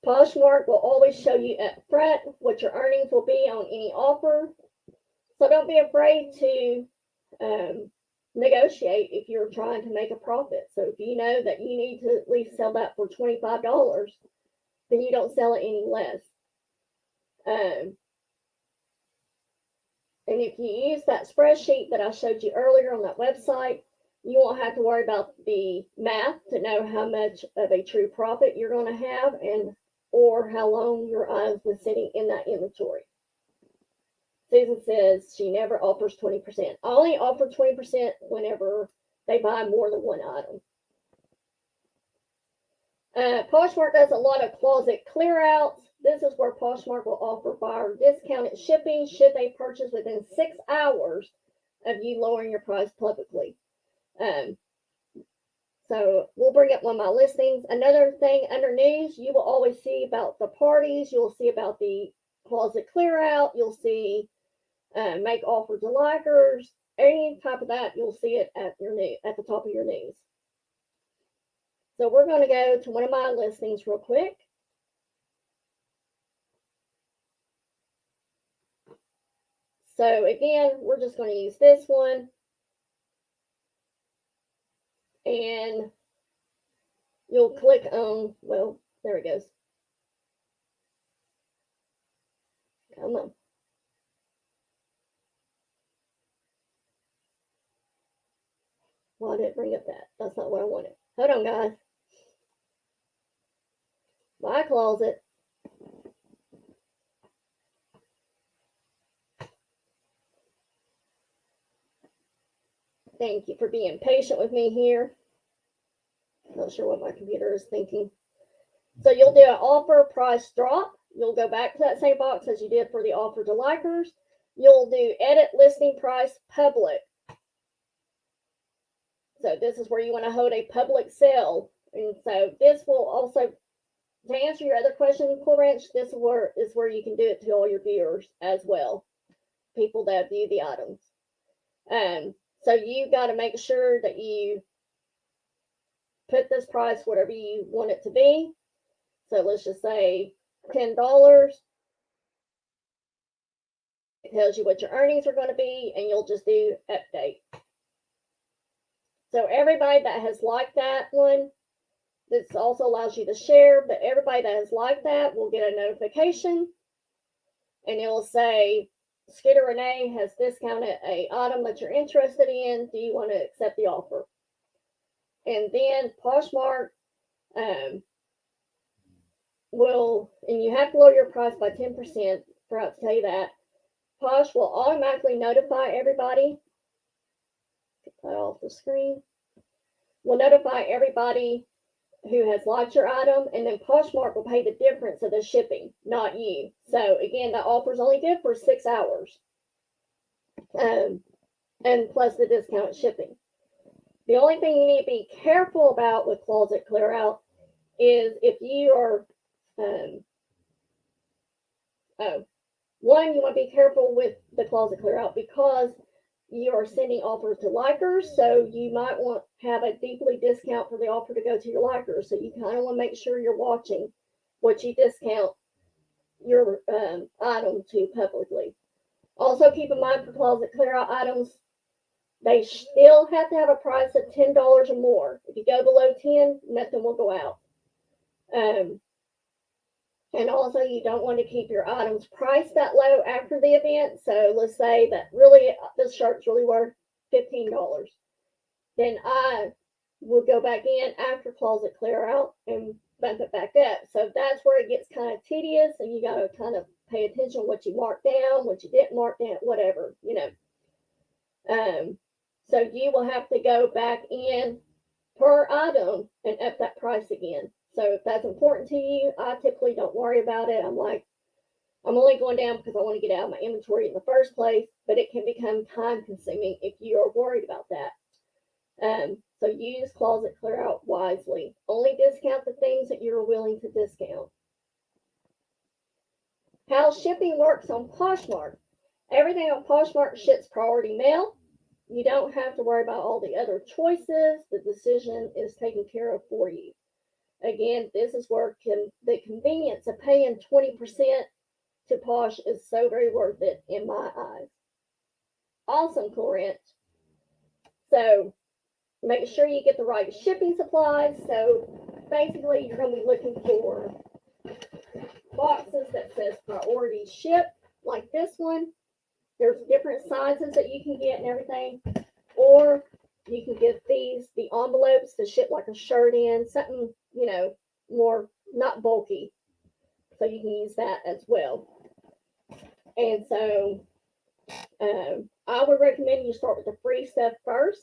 A: Poshmark will always show you up front what your earnings will be on any offer. So don't be afraid to negotiate if you're trying to make a profit. So if you know that you need to at least sell that for $25, then you don't sell it any less. And if you use that spreadsheet that I showed you earlier on that website, you won't have to worry about the math to know how much of a true profit you're going to have or how long your items been sitting in that inventory. Susan says she never offers 20%. I only offer 20% whenever they buy more than one item. Poshmark does a lot of closet clear outs. This is where Poshmark will offer buyer discounted shipping should they purchase within 6 hours of you lowering your price publicly. So we'll bring up one of my listings. Another thing under news, you will always see about the parties. You'll see about the closet clear out. You'll see make offer to likers. Any type of that, you'll see it at the top of your news. So we're going to go to one of my listings real quick. So again, we're just going to use this one. And you'll click on, well, there it goes. Come on. Why did it bring up that? That's not what I wanted. Hold on, guys. My closet. Thank you for being patient with me here. Not sure what my computer is thinking. So you'll do an offer price drop. You'll go back to that same box as you did for the offer to likers. You'll do edit listing price public. So this is where you want to hold a public sale. And so this will also, to answer your other question, Cool Ranch, this is where you can do it to all your viewers as well. People that view the items. So you got to make sure that you put this price whatever you want it to be. So let's just say $10. It tells you what your earnings are going to be, and you'll just do update. So everybody that has liked that one, this also allows you to share, but everybody that has liked that will get a notification, and it will say, Scooter Renee has discounted a item that you're interested in. Do you want to accept the offer? And then Poshmark will, and you have to lower your price by 10%. Forgot to tell you that. Posh will automatically notify everybody. Get that off the screen. Will notify everybody who has liked your item, and then Poshmark will pay the difference of the shipping, not you. So again, that offer is only good for 6 hours, and plus the discounted shipping. The only thing you need to be careful about with closet clear out is if you are, one, you want to be careful with the closet clear out because you are sending offers to likers, so you might want to have a deeply discount for the offer to go to your likers. So you kind of want to make sure you're watching what you discount your item to publicly. Also, keep in mind for closet clear out items, they still have to have a price of $10 or more. If you go below 10, nothing will go out. And also, you don't want to keep your items priced that low after the event. So let's say that really this shirt's really worth $15. Then I will go back in after closet clear out and bump it back up. So that's where it gets kind of tedious, and you got to kind of pay attention to what you marked down, what you didn't mark down, whatever, you know. So you will have to go back in per item and up that price again. So if that's important to you, I typically don't worry about it. I'm like, I'm only going down because I want to get out of my inventory in the first place, but it can become time consuming if you are worried about that. So use closet clear out wisely. Only discount the things that you're willing to discount. How shipping works on Poshmark. Everything on Poshmark ships priority mail. You don't have to worry about all the other choices. The decision is taken care of for you. Again, this is where the convenience of paying 20% to Posh is so very worth it in my eyes. Awesome, Cool Ranch. So make sure you get the right shipping supplies. So basically, you're going to be looking for boxes that says priority ship, like this one. There's different sizes that you can get and everything. Or you can get the envelopes to ship like a shirt in, something, you know, more not bulky. So you can use that as well. And so I would recommend you start with the free stuff first,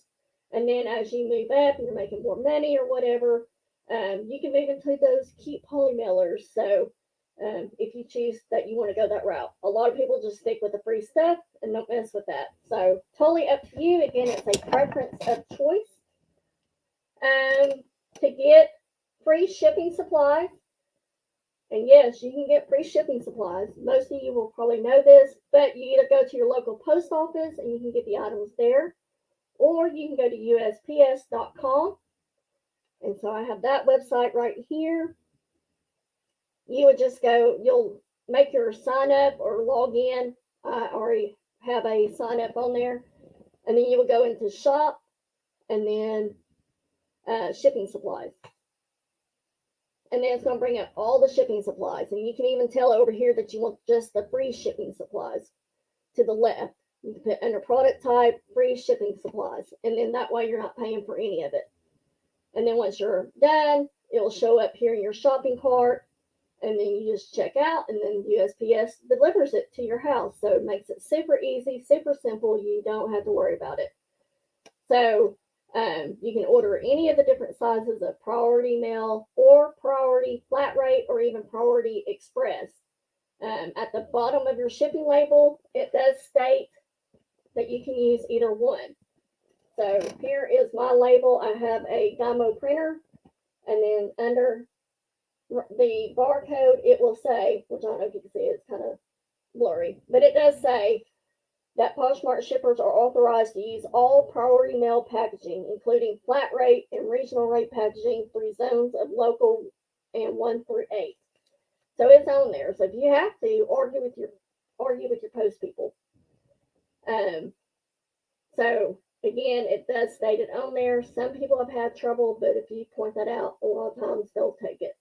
A: and then as you move up and you're making more money or whatever, you can move into those cute poly mailers. So if you choose that you want to go that route, a lot of people just stick with the free stuff and don't mess with that. So totally up to you. Again, it's a preference of choice. To get free shipping supplies, and yes, you can get free shipping supplies. Most of you will probably know this, but you either go to your local post office and you can get the items there, or you can go to USPS.com. And so I have that website right here. You would just go, you'll make your sign up or log in. I already have a sign up on there. And then you will go into shop and then shipping supplies. And then it's going to bring up all the shipping supplies. And you can even tell over here that you want just the free shipping supplies to the left. You can put under product type, free shipping supplies. And then that way you're not paying for any of it. And then once you're done, it will show up here in your shopping cart. And then you just check out, and then USPS delivers it to your house. So it makes it super easy, super simple. You don't have to worry about it. So you can order any of the different sizes of priority mail or priority flat rate or even priority express. At the bottom of your shipping label, it does state that you can use either one. So here is my label. I have a Dymo printer, and then under the barcode, it will say, which I don't know if you can see, it's kind of blurry, but it does say that Poshmark shippers are authorized to use all priority mail packaging, including flat rate and regional rate packaging through zones of local and 1 through 8. So it's on there. So if you have to, argue with your post people. So again, it does state it on there. Some people have had trouble, but if you point that out, a lot of times they'll take it.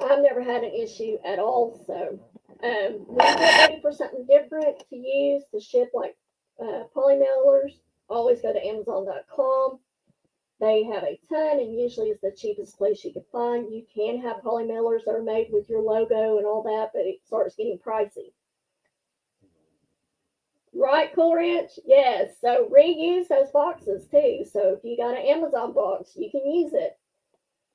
A: I've never had an issue at all. So we get ready for something different to use to ship, like poly mailers. Always go to Amazon.com. They have a ton, and usually it's the cheapest place you can find. You can have poly mailers that are made with your logo and all that, but it starts getting pricey. Right, Cool Ranch? Yes. So reuse those boxes too. So if you got an Amazon box, you can use it.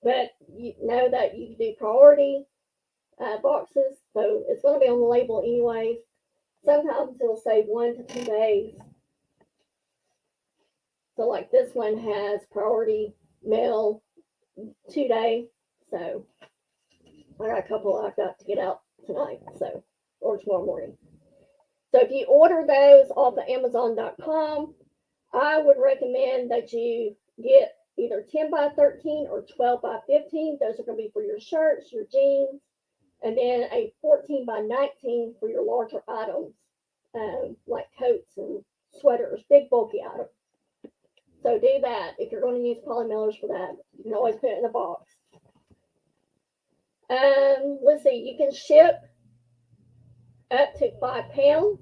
A: But you know that you can do priority boxes, so it's going to be on the label anyways. Sometimes it'll say 1 to 2 days. So like this one has priority mail 2 day. So I got a couple I've got to get out tonight, so or tomorrow morning. So if you order those off of Amazon.com, I would recommend that you get either 10 by 13 or 12 by 15. Those are going to be for your shirts, your jeans, and then a 14 by 19 for your larger items, like coats and sweaters, big bulky items. So do that. If you're going to use poly mailers for that, you can always put it in a box. Let's see, you can ship up to 5 pounds.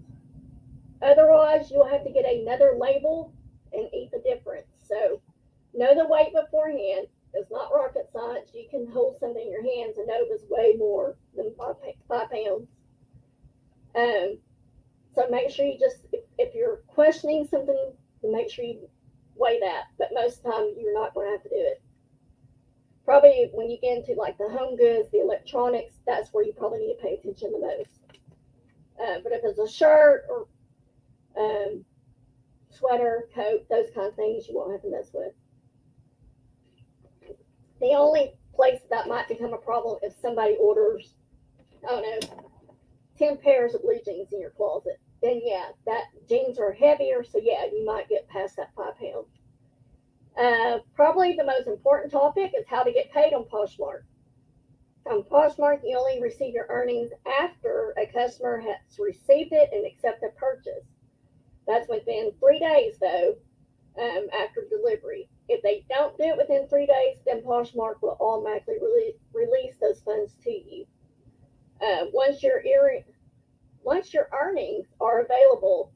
A: Otherwise, you'll have to get another label and eat the difference. So know the weight beforehand. It's not rocket science. You can hold something in your hands and know it's way more than 5 pounds. So make sure you just, if you're questioning something, make sure you weigh that. But most of the time, you're not going to have to do it. Probably when you get into like the home goods, the electronics, that's where you probably need to pay attention the most. But if it's a shirt or sweater, coat, those kind of things, you won't have to mess with. The only place that might become a problem if somebody orders, I don't know, 10 pairs of blue jeans in your closet. Then yeah, that jeans are heavier, so yeah, you might get past that 5 pounds. Probably the most important topic is how to get paid on Poshmark. On Poshmark, you only receive your earnings after a customer has received it and accepted purchase. That's within 3 days, though, after delivery. If they don't do it within 3 days, then Poshmark will automatically release those funds to you. Once your earnings are available,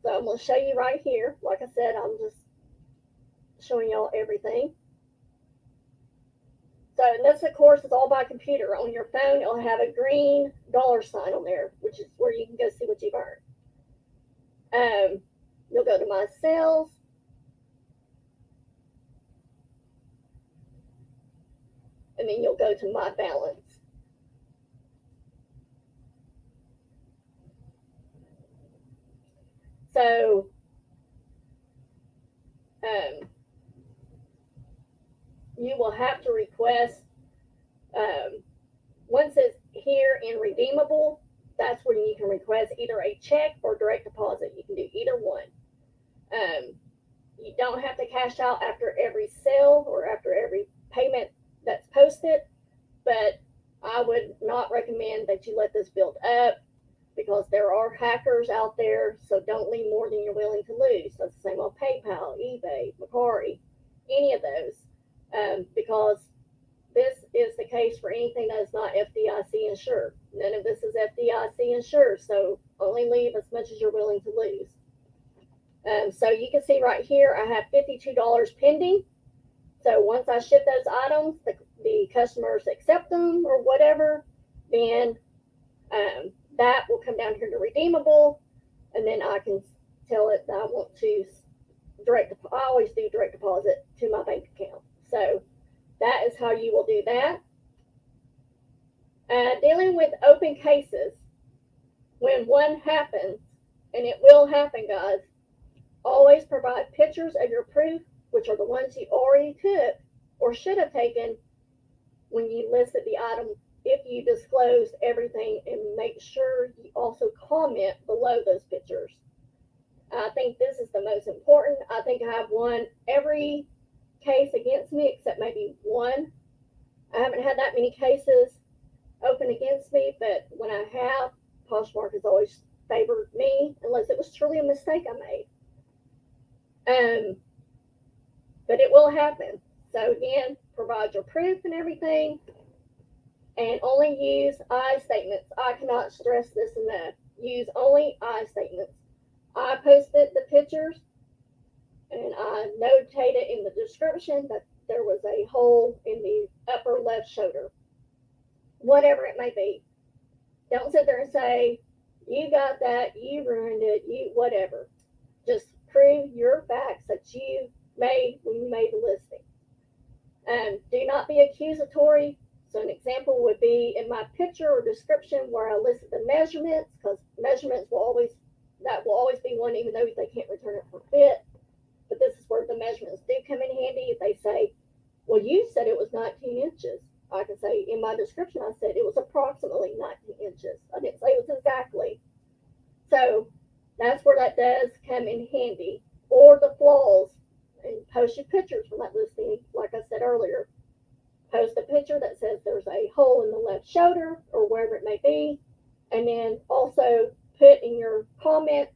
A: so I'm going to show you right here. Like I said, I'm just showing y'all everything. So this, of course, is all by computer. On your phone, it'll have a green $ sign on there, which is where you can go see what you've earned. You'll go to my sales. And then you'll go to my balance. So you will have to request, once it's here in redeemable, that's when you can request either a check or direct deposit. You can do either one. You don't have to cash out after every sale or after every payment that's posted, but I would not recommend that you let this build up because there are hackers out there, so don't leave more than you're willing to lose. That's the same on PayPal, eBay, Macari, any of those, because this is the case for anything that is not FDIC insured. None of this is FDIC insured, so only leave as much as you're willing to lose. So you can see right here, I have $52 pending. So once I ship those items, the customers accept them or whatever, then that will come down here to redeemable, and then I can tell it that I want to I always do direct deposit to my bank account. So that is how you will do that. Dealing with open cases, when one happens, and it will happen, guys, always provide pictures of your proof, which are the ones you already took or should have taken when you listed the item. If you disclose everything, and make sure you also comment below those pictures. I think this is the most important. I think I have won every case against me except maybe one. I haven't had that many cases open against me, but when I have, Poshmark has always favored me unless it was truly a mistake I made. But it will happen. So again, provide your proof and everything, and only use I statements. I cannot stress this enough. Use only I statements. I posted the pictures, and I notated in the description that there was a hole in the upper left shoulder. Whatever it may be. Don't sit there and say, you got that, you ruined it, you whatever. Just prove your facts that you made when you made the listing. Do not be accusatory. So an example would be in my picture or description where I listed the measurements, because measurements will always be one, even though they can't return it for fit. But this is where the measurements do come in handy. If they say, well, you said it was 19 inches. I can say in my description, I said it was approximately 19 inches. I didn't say it was exactly. So that's where that does come in handy. Or the flaws, and post your pictures from that listing. Like I said earlier, post a picture that says there's a hole in the left shoulder or wherever it may be. And then also put in your comment,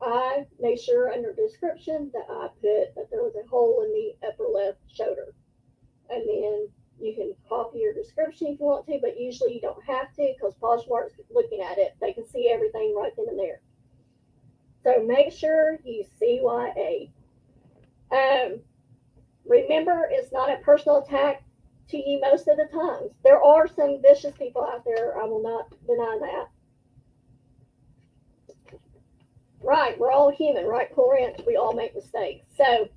A: I made sure under description that I put that there was a hole in the upper left shoulder. And then you can copy your description if you want to, but usually you don't have to because Poshmark's looking at it. They can see everything right then and there. So make sure you CYA. Remember, it's not a personal attack to you most of the times. There are some vicious people out there. I will not deny that. Right, we're all human, right, Cool Ranch? We all make mistakes. So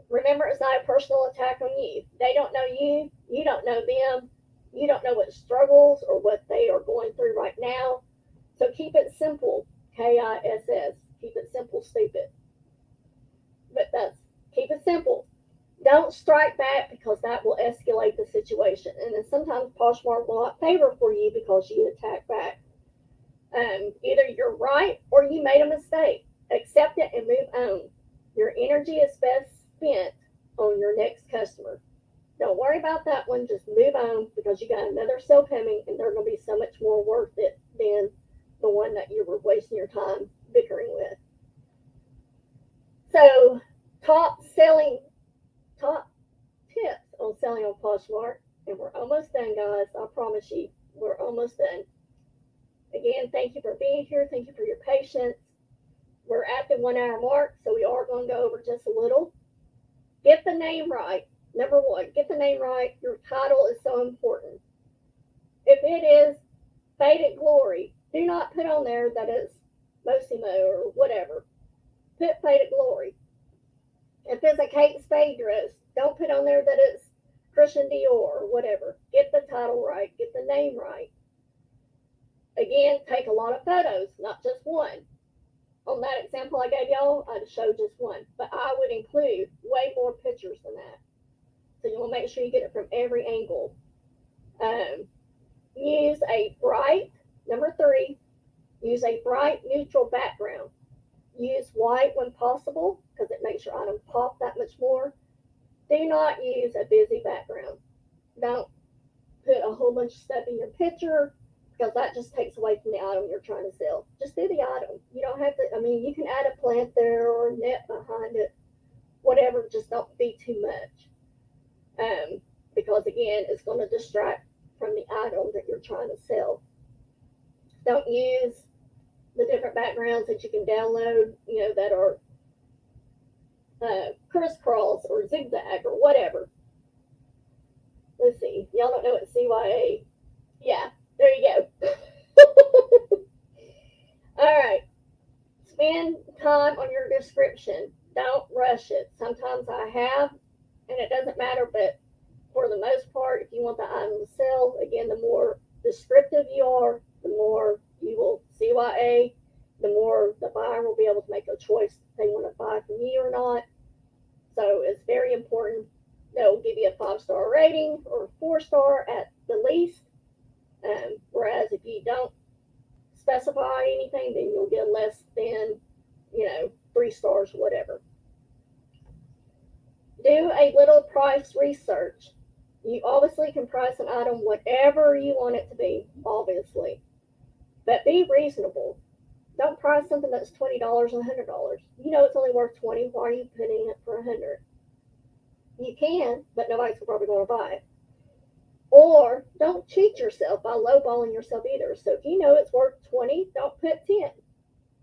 A: remember, it's not a personal attack on you. They don't know you. You don't know them. You don't know what struggles or what they are going through right now. So keep it simple, KISS. Keep it simple, stupid. But keep it simple. Don't strike back because that will escalate the situation. And then sometimes Poshmark will not favor for you because you attack back. Either you're right or you made a mistake. Accept it and move on. Your energy is best spent on your next customer. Don't worry about that one. Just move on because you got another sale coming and they're going to be so much more worth it than the one that you were wasting your time bickering with. So, top tips on selling on Poshmark. And we're almost done, guys. I promise you, we're almost done. Again, thank you for being here. Thank you for your patience. We're at the 1 hour mark, so we are going to go over just a little. Get the name right. Number one, get the name right. Your title is so important. If it is Faded Glory, do not put on there that it's Mossimo or whatever. Put Faded Glory. If it's a Kate Spade dress, don't put on there that it's Christian Dior or whatever. Get the title right. Get the name right. Again, take a lot of photos, not just one. On that example I gave y'all, I just showed just one. But I would include way more pictures than that. So you want to make sure you get it from every angle. Use a bright, number 3, use a bright neutral background. Use white when possible because it makes your item pop that much more. Do not use a busy background. Don't put a whole bunch of stuff in your picture because that just takes away from the item you're trying to sell. Just do the item. You don't have to, you can add a plant there or a net behind it, whatever, just don't be too much. Because again, it's going to distract from the item that you're trying to sell. Don't use the different backgrounds that you can download, that are crisscross or zigzag or whatever. Let's see. Y'all don't know what CYA. Yeah, there you go. All right. Spend time on your description. Don't rush it. Sometimes I have, and it doesn't matter, but for the most part, if you want the item to sell, again, the more descriptive you are, the more you will CYA, the more the buyer will be able to make a choice if they want to buy from you or not. So it's very important. They'll give you a 5-star rating or 4-star at the least. Whereas if you don't specify anything, then you'll get less than, 3 stars, whatever. Do a little price research. You obviously can price an item whatever you want it to be, obviously. But be reasonable. Don't price something that's $20 or $100. You know it's only worth $20. Why are you putting it for $100? You can, but nobody's probably going to buy it. Or don't cheat yourself by lowballing yourself either. So if you know it's worth $20, don't put 10.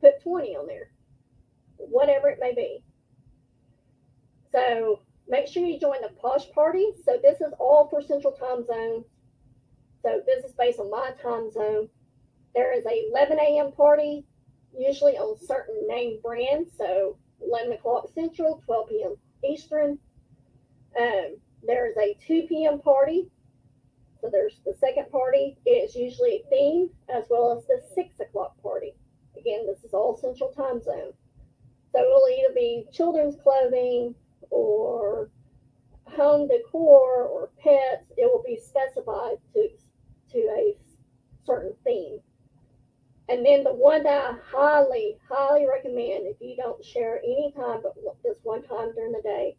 A: Put 20 on there. Whatever it may be. So make sure you join the Posh party. So this is all for Central Time Zone. So this is based on my time zone. There is a 11 a.m. party, usually on certain name brands. So 11 o'clock Central, 12 p.m. Eastern. There is a 2 p.m. party. So there's the second party. It is usually themed, as well as the 6 o'clock party. Again, this is all Central Time Zone. So it will either be children's clothing or home decor or pets. It will be specified to a certain theme. And then the one that I highly, highly recommend, if you don't share any time but this one time during the day,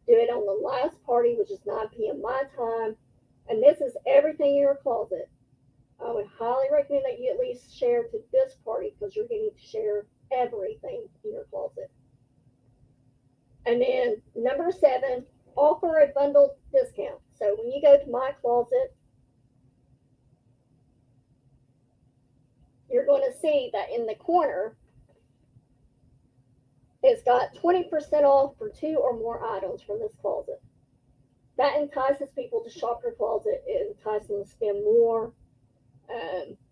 A: do it on the last party, which is 9 p.m. my time. And this is everything in your closet. I would highly recommend that you at least share to this party because you're getting to share everything in your closet. And then number 7, offer a bundle discount. So when you go to my closet, you're going to see that in the corner, it's got 20% off for 2 or more items from this closet. That entices people to shop your closet. It entices them to spend more,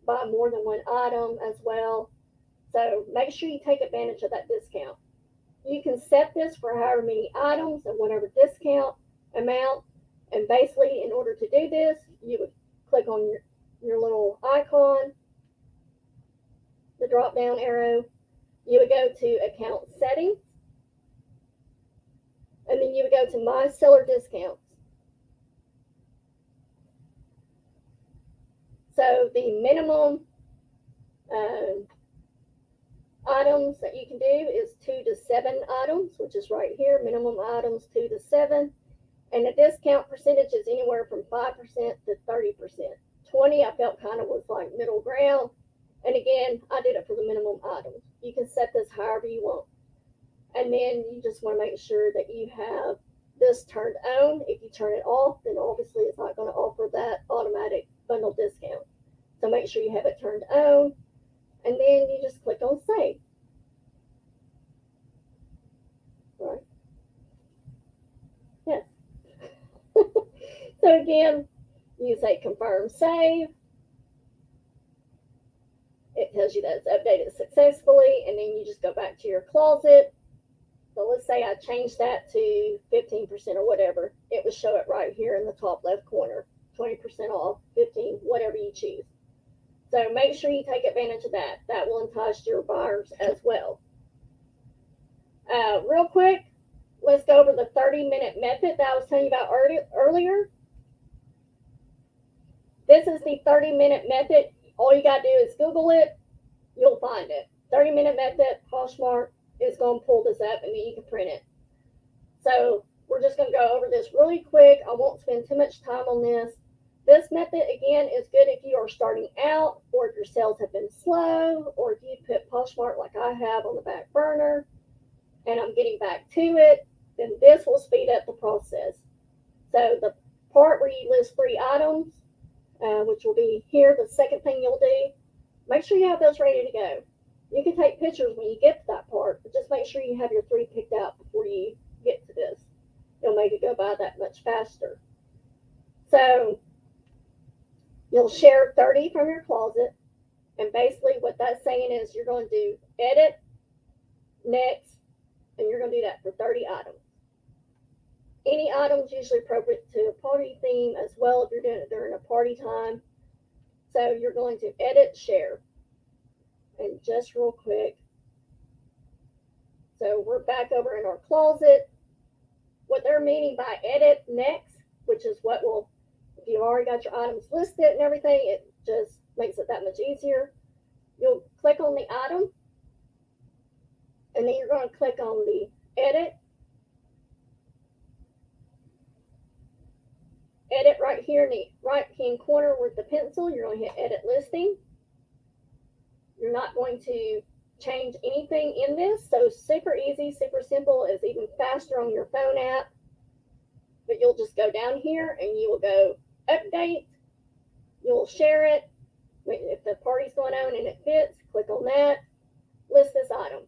A: buy more than one item as well. So make sure you take advantage of that discount. You can set this for however many items and whatever discount amount. And basically, in order to do this, you would click on your little icon, the drop down arrow. You would go to account settings. And then you would go to my seller discounts. So the minimum items that you can do is 2 to 7 items, which is right here. Minimum items 2 to 7. And the discount percentage is anywhere from 5% to 30%. 20 I felt kind of was like middle ground. And again, I did it for the minimum items. You can set this however you want. And then you just want to make sure that you have this turned on. If you turn it off, then obviously it's not going to offer that automatic bundle discount. So make sure you have it turned on. And then you just click on save. Right? Yes. So again, you say confirm save. it tells you that it's updated successfully, and then you just go back to your closet. So let's say I changed that to 15% or whatever. It would show it right here in the top left corner, 20% off, 15, whatever you choose. So make sure you take advantage of that. That will entice your buyers as well. Real quick, let's go over the 30-minute method that I was telling you about earlier. This is the 30-minute method. All you got to do is Google it. You'll find it. 30-minute method, Poshmark is going to pull this up, and then you can print it. So we're just going to go over this really quick. I won't spend too much time on this. This method, again, is good if you are starting out, or if your sales have been slow, or if you put Poshmark like I have on the back burner, and I'm getting back to it, then this will speed up the process. So the part where you list 3 items, which will be here, the second thing you'll do, make sure you have those ready to go. You can take pictures when you get to that part, but just make sure you have your 3 picked out before you get to this. It'll make it go by that much faster. So you'll share 30 from your closet, and basically what that's saying is you're going to do edit, next, and you're going to do that for 30 items. Any items usually appropriate to a party theme as well if you're doing it during a party time. So you're going to edit, share. And just real quick, so we're back over in our closet. What they're meaning by edit next, which is what will, if you've already got your items listed and everything, it just makes it that much easier. You'll click on the item, and then you're going to click on the edit. Edit right here in the right-hand corner with the pencil. You're going to hit edit listing. You're not going to change anything in this. So super easy, super simple. It's even faster on your phone app. But you'll just go down here and you will go update. You'll share it. If the party's going on and it fits, click on that. List this item.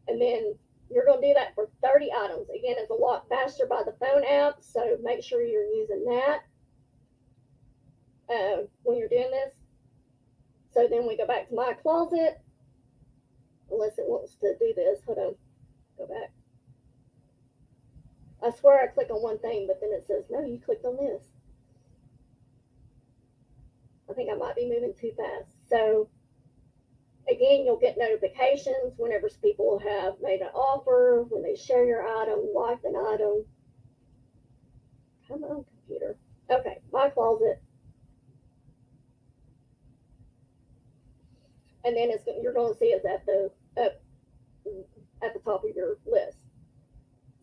A: And then you're going to do that for 30 items. Again, it's a lot faster by the phone app, so make sure you're using that when you're doing this. So then we go back to my closet, unless it wants to do this. Hold on. Go back. I swear I click on one thing, but then it says, no, you clicked on this. I think I might be moving too fast. So again, you'll get notifications whenever people have made an offer, when they share your item, like an item. Come on, computer. Okay, my closet. And then you're going to see it's at the top of your list.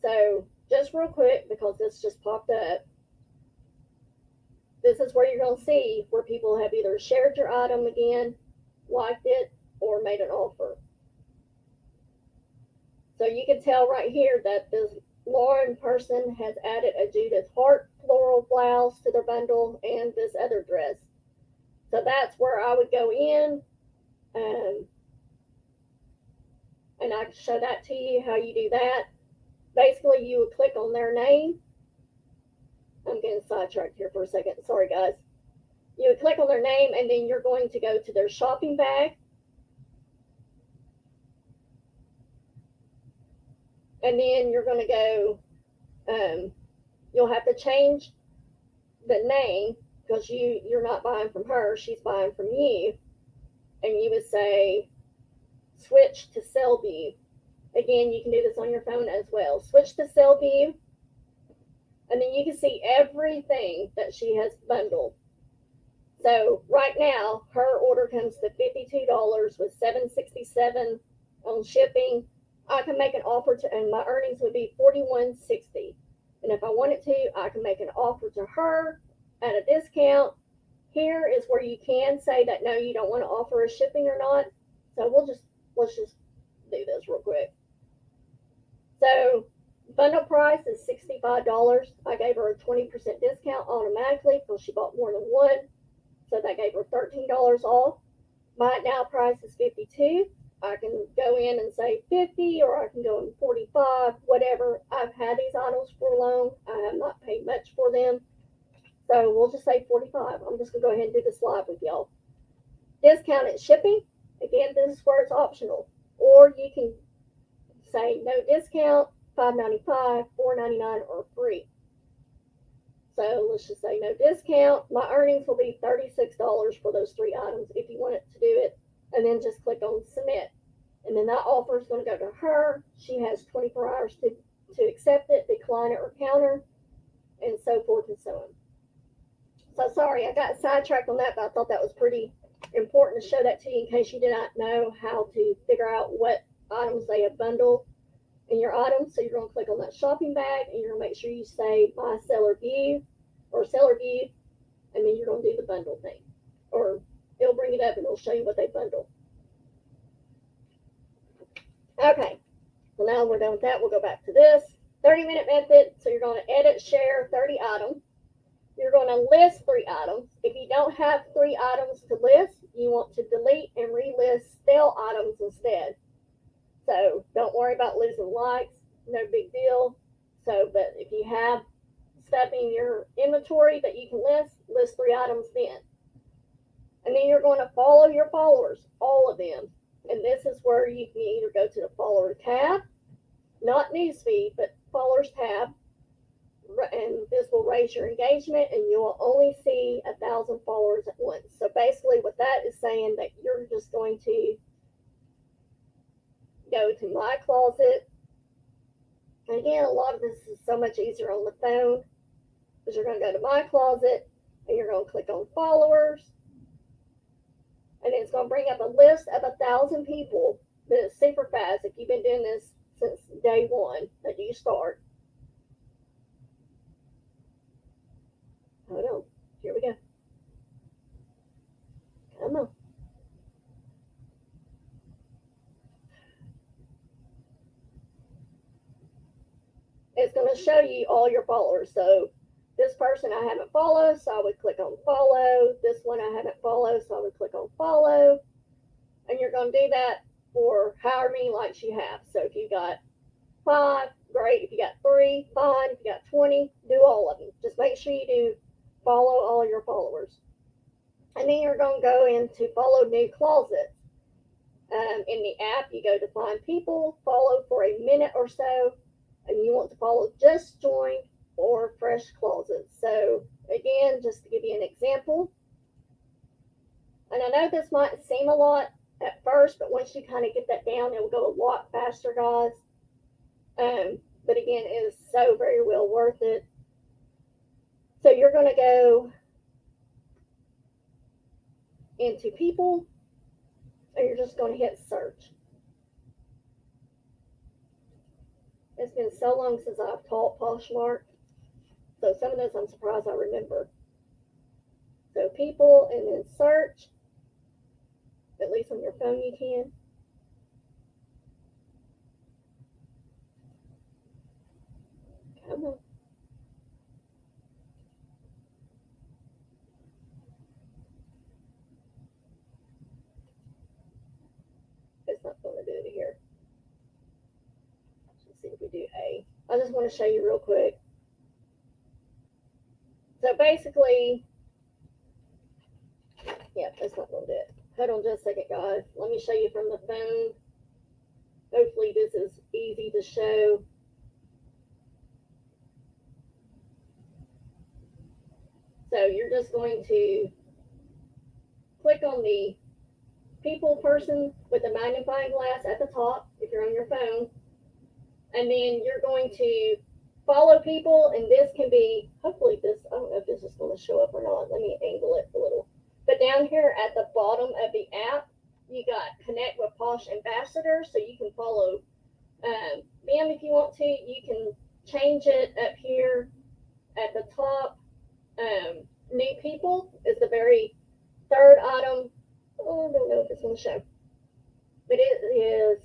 A: So just real quick, because this just popped up, this is where you're going to see where people have either shared your item again, liked it, or made an offer. So you can tell right here that this Lauren person has added a Judith Hart floral blouse to their bundle and this other dress. So that's where I would go in, and I can show that to you how you do that. Basically, you would click on their name. I'm getting sidetracked here for a second. Sorry, guys. You would click on their name, and then you're going to go to their shopping bag. And then you're going to go, you'll have to change the name because you're not buying from her, she's buying from you. And you would say, switch to sell view. Again, you can do this on your phone as well. Switch to sell view. And then you can see everything that she has bundled. So right now, her order comes to $52 with $7.67 on shipping. I can make an offer to, and my earnings would be $41.60. And if I wanted to, I can make an offer to her at a discount. Here is where you can say that no, you don't want to offer a shipping or not. So let's just do this real quick. So bundle price is $65. I gave her a 20% discount automatically because she bought more than one. So that gave her $13 off. My now price is $52. I can go in and say $50, or I can go in $45, whatever. I've had these items for long. I have not paid much for them. So we'll just say $45. I'm just going to go ahead and do this live with y'all. Discounted shipping. Again, this is where it's optional. Or you can say no discount, $5.95, $4.99, or free. So let's just say no discount. My earnings will be $36 for those 3 items if you want it to do it. And then just click on submit. And then that offer is going to go to her. She has 24 hours to accept it, decline it, or counter, and so forth and so on. So sorry, I got sidetracked on that, but I thought that was pretty important to show that to you in case you did not know how to figure out what items they have bundled in your items. So you're going to click on that shopping bag, and you're going to make sure you say my seller view or seller view, and then you're going to do the bundle thing. Or it'll bring it up and it'll show you what they bundled. Okay, so now we're done with that. We'll go back to this 30-minute method. So you're going to edit, share 30 items. You're going to list 3 items. If you don't have 3 items to list, you want to delete and relist stale items instead. So don't worry about losing likes. No big deal. So, but if you have stuff in your inventory that you can list 3 items then. And then you're going to follow your followers, all of them. And this is where you can either go to the follower tab, not newsfeed, but followers tab, and this will raise your engagement, and you will only see 1,000 followers at once. So basically what that is saying that you're just going to go to my closet. And again, a lot of this is so much easier on the phone, because you're going to go to my closet, and you're going to click on followers. And it's going to bring up a list of 1,000 people, but it's super fast if you've been doing this since day one that you start. Hold on. Here we go. Come on. It's going to show you all your followers. So this person I haven't followed, so I would click on follow. This one I haven't followed, so I would click on follow. And you're going to do that for however many likes you have. So if you got 5, great. If you got 3, fine. If you got 20, do all of them. Just make sure you do follow all your followers. And then you're going to go into follow new closets. In the app, you go to find people, follow for a minute or so, and you want to follow just join or fresh closets. So again, just to give you an example, and I know this might seem a lot at first, but once you kind of get that down, it will go a lot faster, guys. But again, it is so very well worth it. So you're going to go into people, and you're just going to hit search. It's been so long since I've taught Poshmark, so some of this I'm surprised I remember. So people, and then search. At least on your phone you can. Come on. It's not going to do it here. Let's see if we do A. I just want to show you real quick. So basically, yeah, that's not going to do it. Hold on just a second, guys. Let me show you from the phone. Hopefully this is easy to show. So you're just going to click on the people person with the magnifying glass at the top if you're on your phone. And then you're going to follow people, and this can be, hopefully this, I don't know if this is going to show up or not. Let me angle it a little. But down here at the bottom of the app, you got connect with Posh ambassadors, so you can follow them if you want to. You can change it up here at the top. New people is the very third item. Oh, I don't know if it's going to show, but it is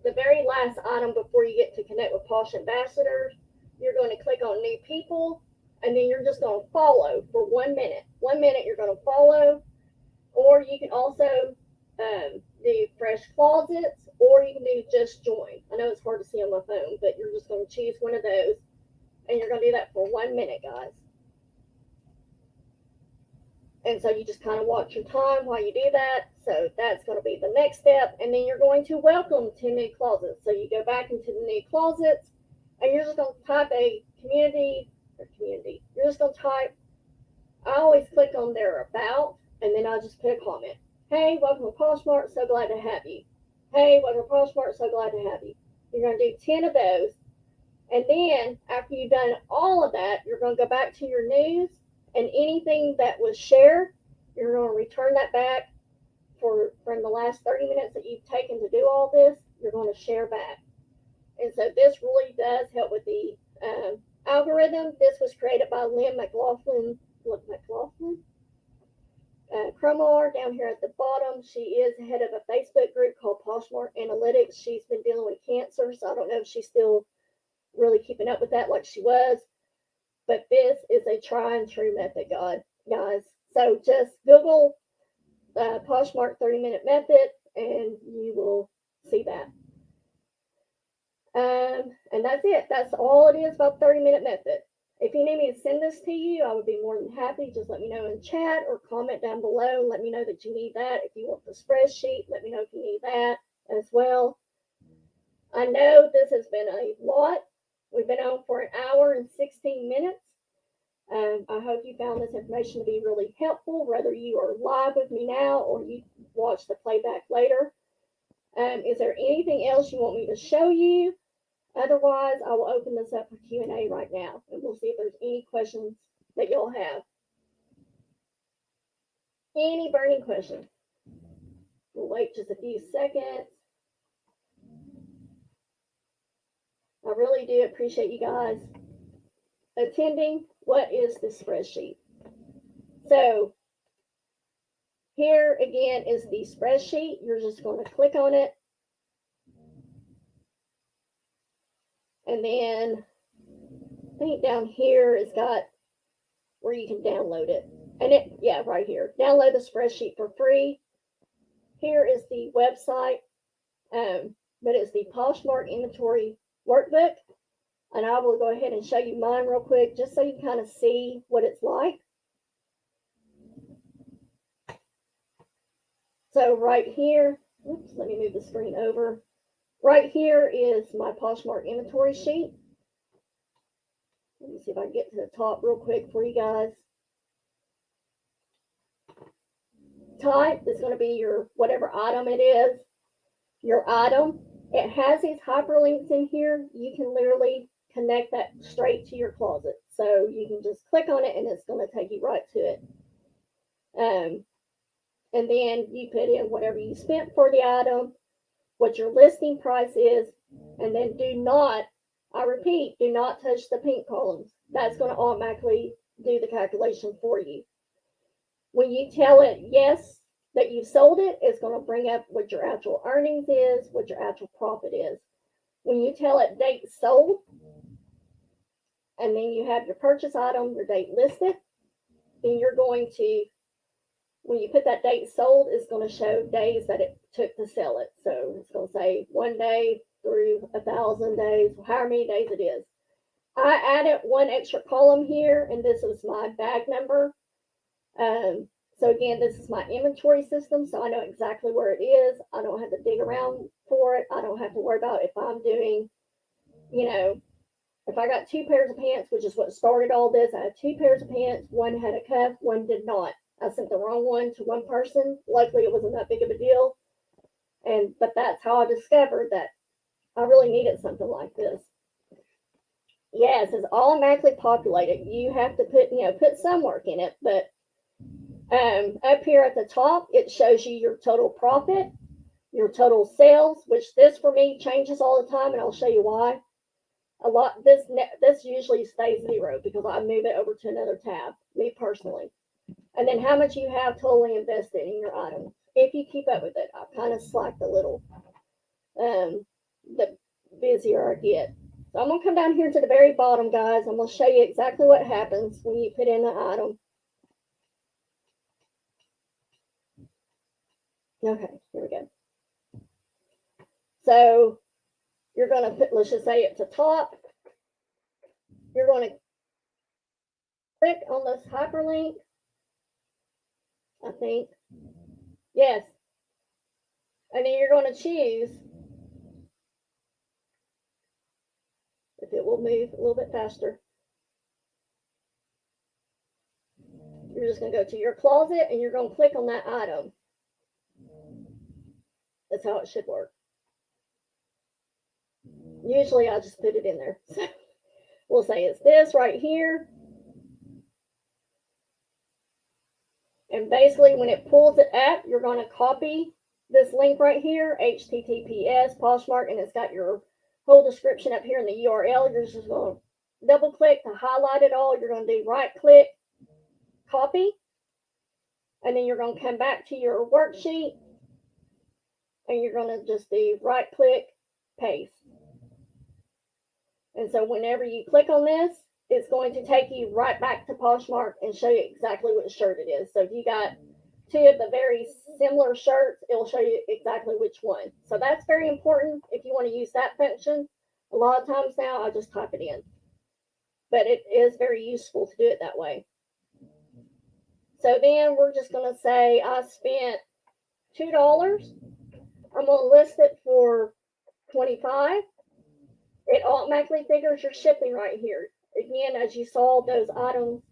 A: the very last item before you get to connect with Posh ambassadors. You're going to click on new people, and then you're just going to follow for 1 minute. 1 minute you're going to follow, or you can also do fresh closets, or you can do just join. I know it's hard to see on my phone, but you're just going to choose one of those, and you're going to do that for 1 minute, guys. And so you just kind of watch your time while you do that. So that's going to be the next step. And then you're going to welcome to new closets. So you go back into the new closets and you're just going to type a community. You're just going to type, I always click on their about and then I just put a comment. Hey, welcome to Poshmark. So glad to have you. Hey, welcome to Poshmark. So glad to have you. You're going to do 10 of those. And then after you've done all of that, you're going to go back to your news, and anything that was shared, you're going to return that back from the last 30 minutes that you've taken to do all this, you're going to share back. And so this really does help with the algorithm. This was created by Lynn McLaughlin. Cromar down here at the bottom. She is head of a Facebook group called Poshmark Analytics. She's been dealing with cancer, so I don't know if she's still really keeping up with that like she was. But this is a try and true method, guys. So just Google Poshmark 30-minute method and you will see that. And that's it. That's all it is about 30-minute method. If you need me to send this to you, I would be more than happy. Just let me know in chat or comment down below. Let me know that you need that. If you want the spreadsheet, let me know if you need that as well. I know this has been a lot. We've been on for an hour and 16 minutes. I hope you found this information to be really helpful, whether you are live with me now or you watch the playback later. Is there anything else you want me to show you? Otherwise, I will open this up for Q&A right now, and we'll see if there's any questions that y'all have. Any burning questions? We'll wait just a few seconds. I really do appreciate you guys attending. What is the spreadsheet? So here again is the spreadsheet. You're just going to click on it. And then I think down here it's got where you can download it. And right here. Download the spreadsheet for free. Here is the website. But it's the Poshmark inventory workbook. And I will go ahead and show you mine real quick just so you kind of see what it's like. So right here, oops, let me move the screen over. Right here is my Poshmark inventory sheet. Let me see if I can get to the top real quick for you guys. Type is going to be your whatever item it is. Your item. It has these hyperlinks in here. You can literally connect that straight to your closet. So you can just click on it and it's going to take you right to it. And then you put in whatever you spent for the item, what your listing price is, and then do not, I repeat, do not touch the pink columns. That's going to automatically do the calculation for you. When you tell it yes, that you've sold it, it's going to bring up what your actual earnings is, what your actual profit is. When you tell it date sold, and then you have your purchase item, your date listed, then you're going to, when you put that date sold, it's going to show days that it took to sell it. So it's going to say 1 day through 1,000 days, however many days it is. I added one extra column here, and this is my bag number. So again, this is my inventory system, so I know exactly where it is. I don't have to dig around for it. I don't have to worry about if I'm doing, if I got 2 pairs of pants, which is what started all this. I had 2 pairs of pants. One had a cuff, one did not. I sent the wrong one to one person. Luckily, it wasn't that big of a deal. But that's how I discovered that I really needed something like this. Yes, it's automatically populated. You have to put some work in it, but up here at the top, it shows you your total profit, your total sales, which this for me changes all the time, and I'll show you why. This usually stays 0 because I move it over to another tab, me personally. And then how much you have totally invested in your item. If you keep up with it, I've kind of slacked a little, the busier I get. So I'm going to come down here to the very bottom, guys. I'm going to show you exactly what happens when you put in the item. Okay, here we go. So you're going to put, let's just say it's a top. You're going to click on this hyperlink. think. Yes. And then you're going to choose, if it will move a little bit faster. You're just going to go to your closet and you're going to click on that item. That's how it should work. Usually I just put it in there. So we'll say it's this right here. And basically when it pulls it up, you're going to copy this link right here, HTTPS, Poshmark, and it's got your whole description up here in the URL. You're just going to double click to highlight it all. You're going to do right click, copy, and then you're going to come back to your worksheet and you're going to just do right click, paste. And so whenever you click on this, it's going to take you right back to Poshmark and show you exactly what shirt it is. So if you got two of the very similar shirts, it'll show you exactly which one. So that's very important if you want to use that function. A lot of times now I just type it in, but it is very useful to do it that way. So then we're just going to say I spent $2. I'm going to list it for $25. It automatically figures your shipping right here. Again, as you saw those items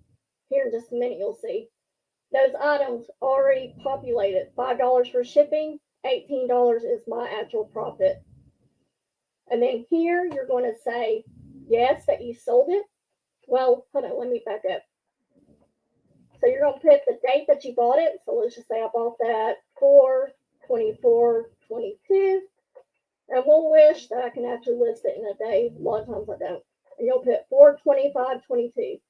A: here in just a minute, you'll see those items already populated. $5 for shipping, $18 is my actual profit. And then here you're going to say yes that you sold it. Well, hold on, let me back up. So you're going to put the date that you bought it. So let's just say I bought that 4/24/22. And we'll wish that I can actually list it in a day. A lot of times I don't. And you'll put 4/25/22.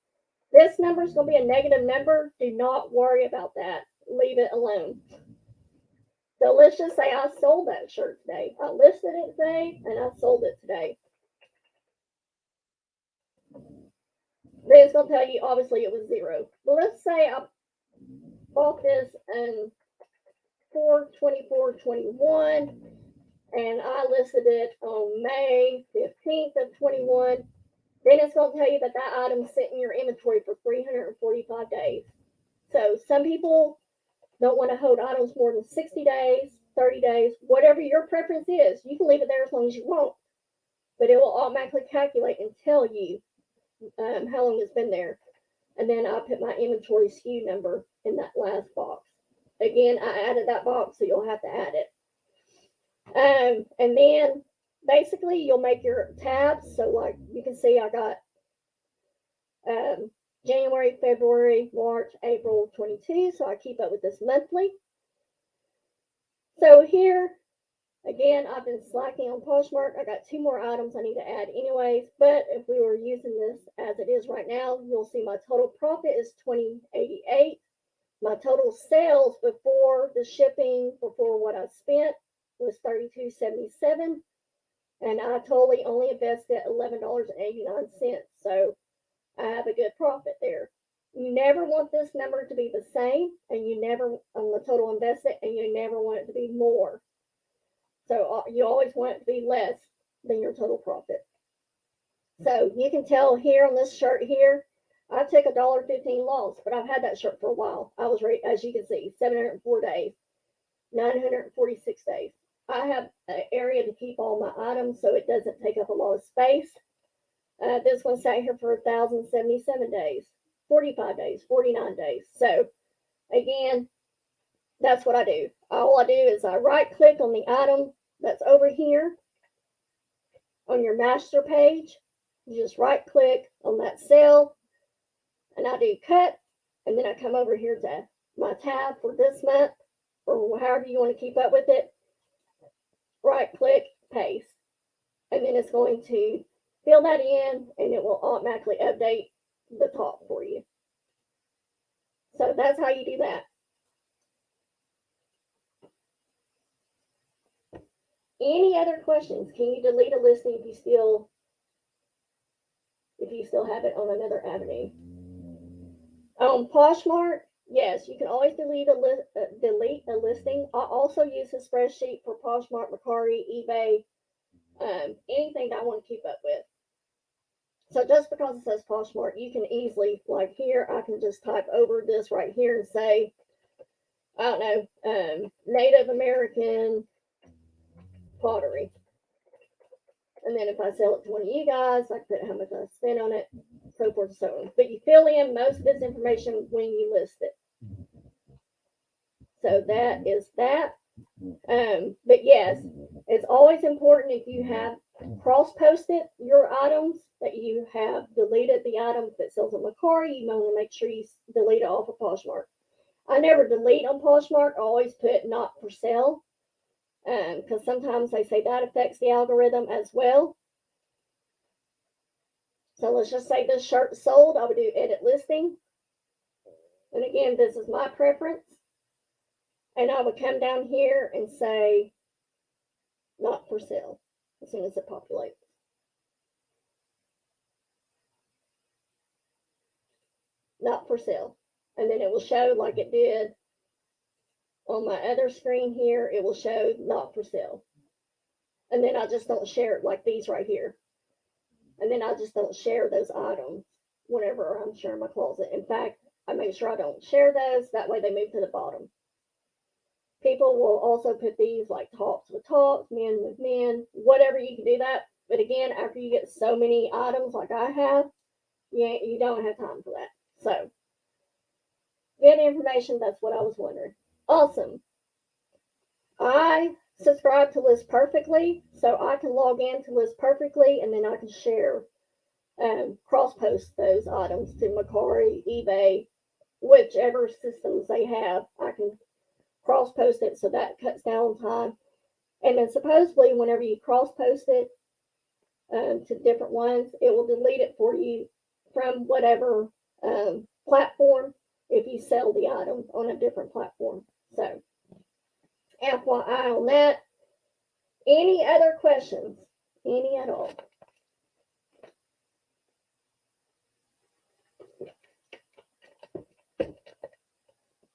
A: This number is going to be a negative number. Do not worry about that. Leave it alone. So let's just say I sold that shirt today. I listed it today and I sold it today. Then it's going to tell you, obviously, it was 0. But let's say I bought this in 4/24/21. And I listed it on May 15th of 21. Then it's going to tell you that that item sat in your inventory for 345 days. So some people don't want to hold items more than 60 days, 30 days, whatever your preference is. You can leave it there as long as you want, but it will automatically calculate and tell you how long it's been there. And then I put my inventory SKU number in that last box. Again, I added that box, so you'll have to add it. And then basically you'll make your tabs. So like you can see I got January, February, March, April 22. So I keep up with this monthly. So here, again, I've been slacking on Poshmark. I got 2 more items I need to add anyways. But if we were using this as it is right now, you'll see my total profit is $20.88. My total sales before the shipping, before what I spent, was $32.77, and I totally only invested $11.89. So I have a good profit there. You never want this number to be the same, and you never on the total invested, and you never want it to be more. So you always want it to be less than your total profit. So you can tell here on this shirt here, I took a $1.15 loss, but I've had that shirt for a while. I was ready, as you can see, 704 days, 946 days. I have an area to keep all my items so it doesn't take up a lot of space. This one sat here for 1,077 days, 45 days, 49 days. So again, that's what I do. All I do is I right click on the item that's over here on your master page. You just right click on that cell and I do cut, and then I come over here to my tab for this month or however you want to keep up with it. Right click, paste, and then it's going to fill that in and it will automatically update the top for you. So that's how you do that. Any other questions? Can you delete a listing if you still have it on another avenue? On Poshmark, yes, you can always delete a listing. I also use a spreadsheet for Poshmark, Mercari, eBay, anything that I want to keep up with. So just because it says Poshmark, you can easily, like here, I can just type over this right here and say, I don't know, Native American pottery. And then if I sell it to one of you guys, I put how much I spent on it, so forth and so on. But you fill in most of this information when you list it. So that is that. But yes, it's always important if you have cross-posted your items that you have deleted the item that sells on Mercari. You want to make sure you delete it off of Poshmark. I never delete on Poshmark. I always put not for sale, because sometimes they say that affects the algorithm as well. So let's just say this shirt sold. I would do edit listing. And again, this is my preference. And I would come down here and say not for sale as soon as it populates. Not for sale. And then it will show like it did on my other screen here. It will show not for sale. And then I just don't share it like these right here. And then I just don't share those items whenever I'm sharing my closet. In fact, I make sure I don't share those. That way they move to the bottom. People will also put these like tops with tops, men with men, whatever, you can do that. But again, after you get so many items like I have, you don't have time for that. So, good information. That's what I was wondering. Awesome. I subscribe to List Perfectly, so I can log in to List Perfectly, and then I can share, cross-post those items to Mercari, eBay, whichever systems they have. I can cross-post it, so that cuts down time. And then supposedly, whenever you cross-post it to different ones, it will delete it for you from whatever platform if you sell the item on a different platform. So, FYI on that. Any other questions? Any at all?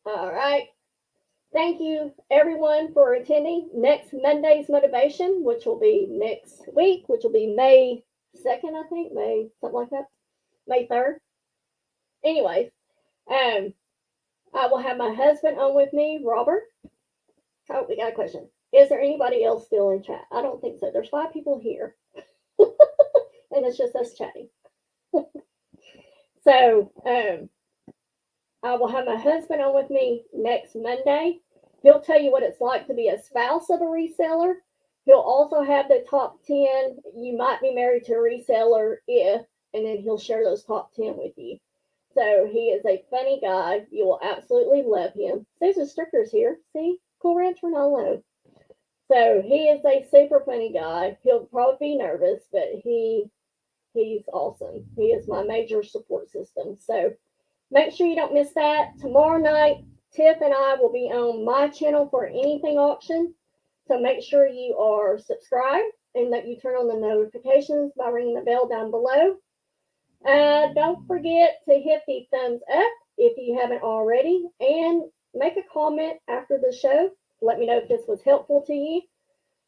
A: All right. Thank you, everyone, for attending. Next Monday's motivation, which will be next week, which will be May 2nd, I think. May, something like that. May 3rd. Anyways, I will have my husband on with me, Robert. Oh, we got a question. Is there anybody else still in chat? I don't think so. There's 5 people here. And it's just us chatting. So, I will have my husband on with me next Monday. He'll tell you what it's like to be a spouse of a reseller. He'll also have the top 10. You might be married to a reseller if, and then he'll share those top 10 with you. So he is a funny guy. You will absolutely love him. There's the stickers here. See? Cool Ranch, we're not alone. So he is a super funny guy. He'll probably be nervous, but he's awesome. He is my major support system. So make sure you don't miss that. Tomorrow night, Tiff and I will be on my channel for anything auction. So make sure you are subscribed and that you turn on the notifications by ringing the bell down below. Don't forget to hit the thumbs up if you haven't already, and make a comment after the show. Let me know if this was helpful to you,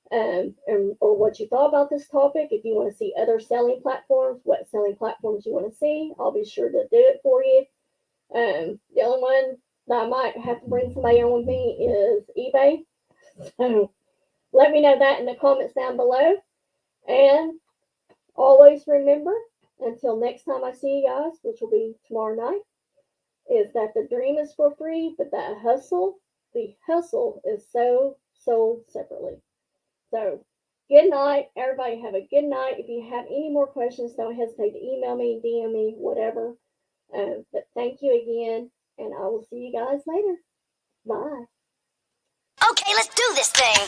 A: or what you thought about this topic. If you want to see other selling platforms, what selling platforms you want to see, I'll be sure to do it for you. The only one that I might have to bring somebody on with me is eBay. So let me know that in the comments down below. And always remember, until next time I see you guys, which will be tomorrow night, is that the dream is for free, but the hustle is sold separately. So good night. Everybody have a good night. If you have any more questions, don't hesitate to email me, DM me, whatever. But thank you again, and I will see you guys later. Bye.
B: Okay, let's do this thing.